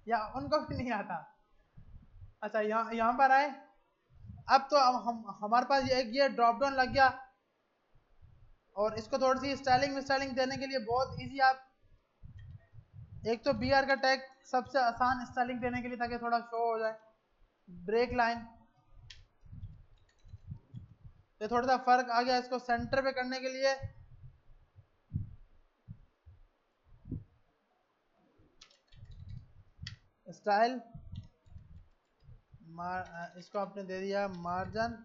या उनको भी नहीं आता। अच्छा, यहाँ पर आए, अब तो हमारे पास ये ड्रॉप डाउन लग गया, और इसको थोड़ी सी स्टाइलिंग देने के लिए बहुत इजी, आप एक तो BR का टैग सबसे आसान स्टाइलिंग देने के लिए, ताकि थोड़ा शो हो जाए, ब्रेक लाइन, तो थोड़ा सा फर्क आ गया इसको सेंटर पे करने के लिए। स्टाइल इसको आपने दे दिया मार्जिन,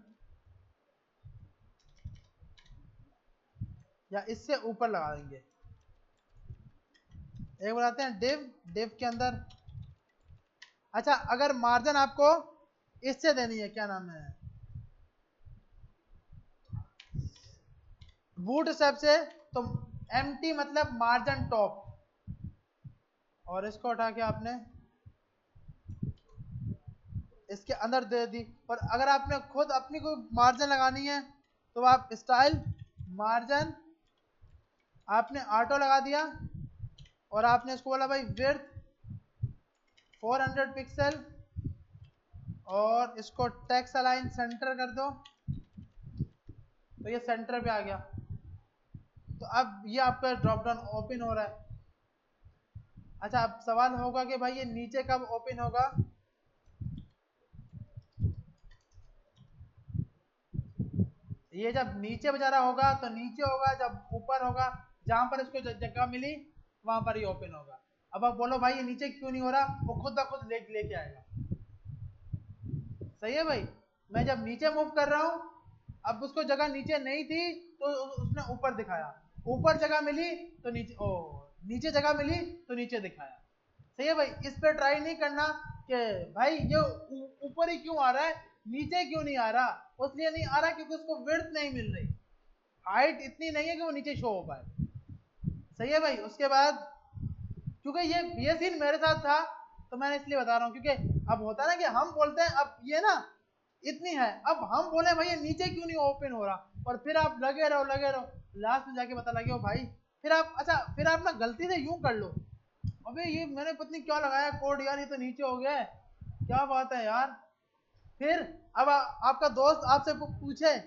या इससे ऊपर लगा देंगे। एक बनाते हैं डिव के अंदर। अच्छा, अगर मार्जिन आपको इससे देनी है, क्या नाम है, बूट स्टेप से, तो एम्प्टी मतलब मार्जिन टॉप, और इसको उठा के आपने इसके अंदर दे दी। और अगर आपने खुद अपनी कोई मार्जिन लगानी है तो आप स्टाइल मार्जिन, आपने ऑटो लगा दिया, और आपने इसको बोला भाई विड्थ 400 पिक्सल, और इसको टेक्स्ट अलाइन सेंटर कर दो, तो ये सेंटर पे आ गया। तो अब ये आपका ड्रॉप डाउन ओपन हो रहा है। अच्छा, अब सवाल होगा कि भाई ये नीचे कब ओपन होगा। ये जब नीचे बेचारा होगा तो नीचे होगा, जब ऊपर होगा जहां पर इसको जगह मिली वहां पर ही ओपन होगा। अब आप बोलो भाई ये नीचे क्यों नहीं हो रहा, वो खुद ब खुद लेके आएगा। सही है भाई, मैं जब नीचे मूव कर रहा हूं, अब उसको जगह नीचे नहीं थी तो उसने ऊपर दिखाया, ऊपर जगह मिली तो नीचे, नीचे जगह मिली तो नीचे दिखाया। सही है भाई, इस पे ट्राई नहीं करना कि भाई ये ऊपर ही क्यों आ रहा है, नीचे क्यों नहीं आ रहा। उसलिए नहीं आ रहा क्योंकि उसको विड्थ नहीं मिल रही, हाइट इतनी नहीं है कि वो नीचे शो हो पाए। सही है भाई। उसके बाद क्योंकि ये सीन मेरे साथ था तो मैंने इसलिए बता रहा हूँ, क्योंकि अब होता है ना कि हम बोलते हैं अब ये ना इतनी है, अब हम बोले भाई ये नीचे क्यों नहीं ओपन हो रहा, और फिर आप लगे रहो, लास्ट में जाके पता लगे हो भाई, फिर आप, अच्छा फिर आप ना गलती से यूं कर लो, अबे ये मैंने पत्नी क्यों लगाया कोड यार, ये तो नीचे हो गया है, क्या बात है यार। फिर अब आपका दोस्त आपसे पूछे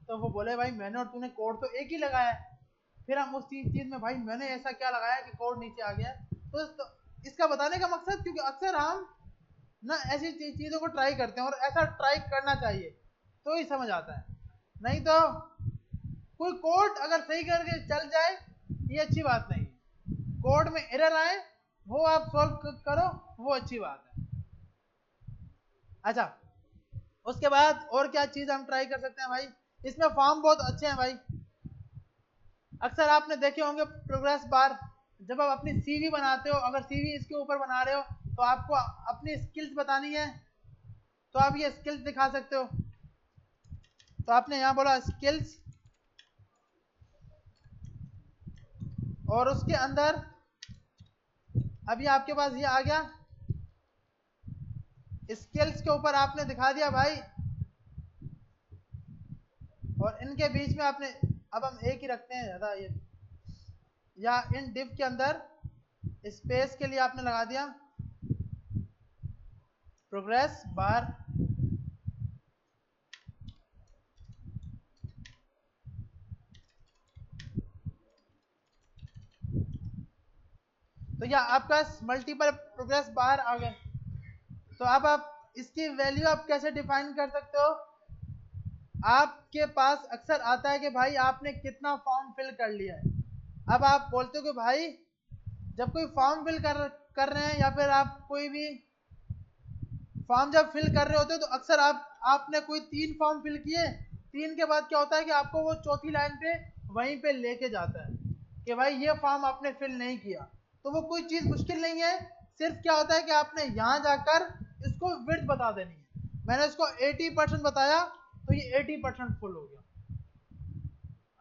तो वो बोले भाई मैंने और तूने कोड तो एक ही लगाया है। फिर हम उस चीज में भाई मैंने ऐसा क्या लगाया कि कोड नीचे आ गया। तो इसका बताने का मकसद, क्योंकि अक्सर हम ना ऐसी चीजों को ट्राई करते हैं, और ऐसा ट्राई करना चाहिए तो ही समझ आता है, नहीं तो कोई कोड अगर सही करके चल जाए ये अच्छी बात नहीं, कोड में एरर आए वो आप सॉल्व करो, वो अच्छी बात है। अच्छा, उसके बाद और क्या चीज हम ट्राई कर सकते हैं भाई, इसमें फॉर्म बहुत अच्छे हैं भाई। अक्सर आपने देखे होंगे प्रोग्रेस बार, जब आप अपनी सीवी बनाते हो, अगर सीवी इसके ऊपर बना रहे हो तो आपको अपनी स्किल्स बतानी है, तो आप ये स्किल्स दिखा सकते हो। तो आपने यहां बोला स्किल्स, और उसके अंदर अभी आपके पास ये आ गया, स्किल्स के ऊपर आपने दिखा दिया भाई, और इनके बीच में आपने, अब हम एक ही रखते हैं ज्यादा ये, या इन डिव के अंदर स्पेस के लिए आपने लगा दिया प्रोग्रेस बार। तो या आपका मल्टीपल प्रोग्रेस बार आ गए। तो अब आप इसकी वैल्यू आप कैसे डिफाइन कर सकते हो, आपके पास अक्सर आता है कि भाई आपने कितना फॉर्म फिल कर लिया है। अब आप बोलते हो कि भाई जब कोई फॉर्म फिल कर रहे हैं, या फिर आप कोई भी फॉर्म जब फिल कर रहे होते हो, तो अक्सर आपने कोई 3 फॉर्म फिल किए, 3 के बाद क्या होता है कि आपको वो चौथी लाइन पे वहीं पे लेके जाता है कि भाई ये फॉर्म आपने फिल नहीं किया। तो वो कोई चीज मुश्किल नहीं है, सिर्फ क्या होता है कि आपने यहां जाकर इसको विड्थ बता देनी है। मैंने इसको 80% बताया तो ये 80% फुल हो गया।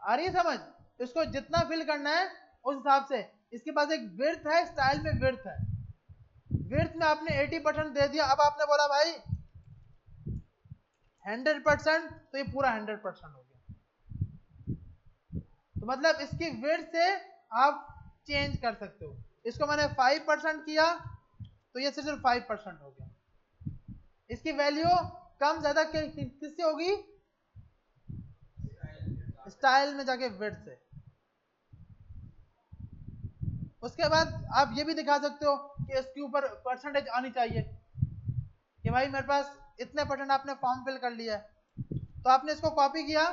आ रही है समझ, इसको जितना फिल करना है उस हिसाब से। इसके पास एक विड्थ है, स्टाइल में विड्थ है, विड्थ में आपने 80% दे दिया। अब आपने बोला भाई 100%, तो ये पूरा 100% हो गया। तो मतलब इसकी विड्थ से आप चेंज कर सकते हो। इसको मैंने 5% किया तो ये सिर्फ 5% हो गया। इसकी वैल्यू कम ज्यादा किससे होगी, स्टाइल में जाके विड्थ से। उसके बाद आप ये भी दिखा सकते हो कि इसके ऊपर परसेंटेज आनी चाहिए कि भाई मेरे पास इतने % आपने फॉर्म फिल कर लिया है, तो आपने इसको कॉपी किया,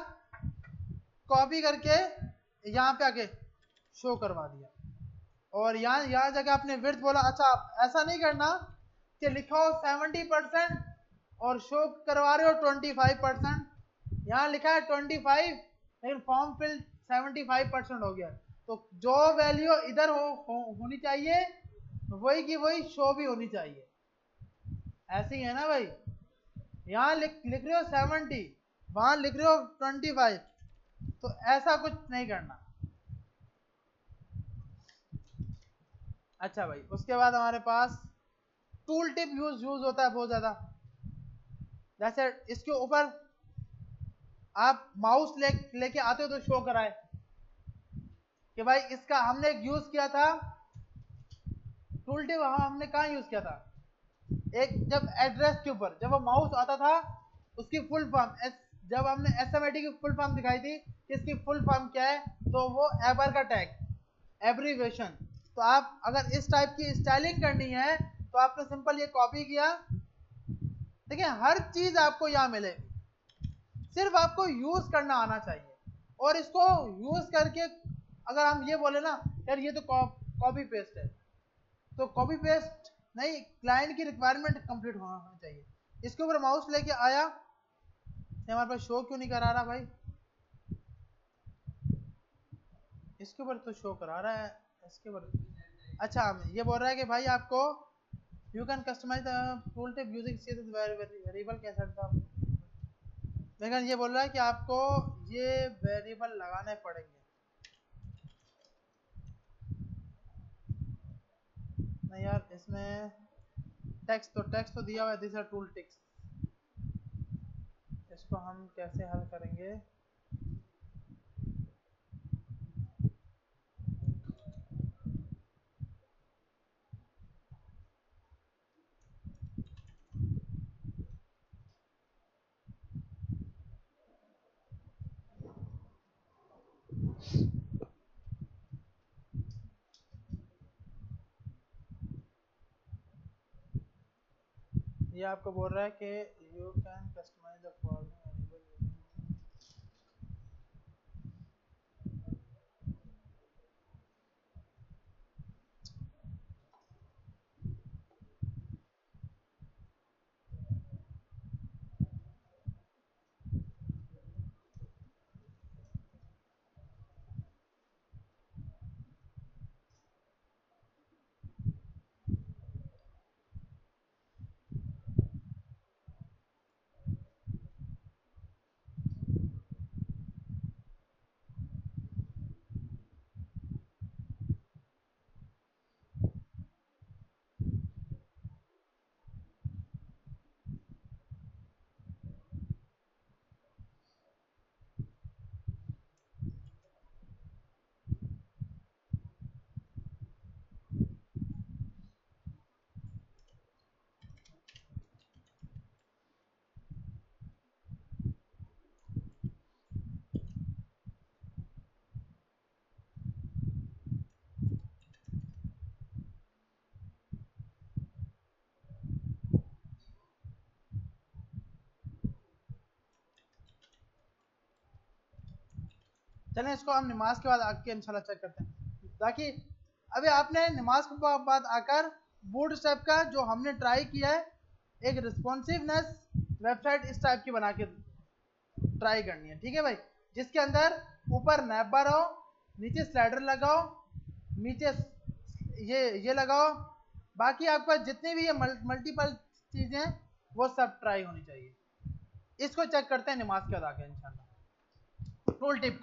कॉपी करके यहाँ पे आके शो करवा दिया, और यहाँ जाके आपने विड्थ बोला। अच्छा, ऐसा नहीं करना कि लिखो 70% और शो करवा रहे हो 25%, यहाँ लिखा है 25 लेकिन फॉर्म फिल 75% हो गया, तो जो वैल्यू इधर होनी चाहिए वही की वही शो भी होनी चाहिए। ऐसे ही है ना भाई, यहाँ लिख रहे हो 70, वहां लिख रहे हो 25, तो ऐसा कुछ नहीं करना। अच्छा भाई, उसके बाद हमारे पास टूल टिप यूज होता है बहुत ज्यादा। जैसे इसके ऊपर आप माउस लेके आते हो तो शो कराए कि भाई इसका हमने एक यूज किया था टूल टिप, हमने कहाँ यूज किया था, एक जब एड्रेस के ऊपर जब वो माउस आता था उसकी फुल फॉर्म, जब हमने एसएमएटी की फुल फॉर्म दिखाई थी कि इसकी फुल फॉर्म क्या है, तो वो एबर का टैग, एब्रीवेशन। तो आप अगर इस टाइप की स्टाइलिंग करनी है तो आपने सिंपल ये कॉपी किया। देखिए हर चीज आपको यहाँ मिलेगी, सिर्फ आपको यूज करना आना चाहिए। और इसको यूज करके अगर हम ये बोले ना यार ये तो कॉपी पेस्ट है, तो कॉपी पेस्ट नहीं, क्लाइंट की रिक्वायरमेंट कंप्लीट होना चाहिए। इसके ऊपर माउस लेके आया, हमारे पास शो क्यों नहीं करा रहा भाई, इसके ऊपर तो शो करा रहा है, इसके ऊपर। अच्छा, ये बोल रहा है कि भाई आपको you can customise the tooltip using CSS variable कैसे था, लेकिन ये बोल रहा है कि आपको ये वेरिएबल लगाने पड़ेंगे। नहीं यार, इसमें टेक्स्ट तो दिया हुआ है, दिस आर टूल टिप्स, इसको हम कैसे हल करेंगे। ये आपको बोल रहा है कि you can customise the following variable. चलें इसको हम नमाज के बाद आके इंशाल्लाह चेक करते हैं, ताकि अभी आपने नमाज के बाद आकर बूटस्ट्रैप का जो हमने ट्राई किया है, एक रिस्पॉन्सिवनेस वेबसाइट इस टाइप की बना के ट्राई करनी है, ठीक है भाई, जिसके अंदर ऊपर नैप बार हो, नीचे स्लाइडर लगाओ, नीचे ये लगाओ, बाकी आपका जितने भी ये मल्टीपल चीजें हैं वो सब ट्राई होनी चाहिए। इसको चेक करते हैं नमाज के बाद आके इंशाल्लाह। Tool tip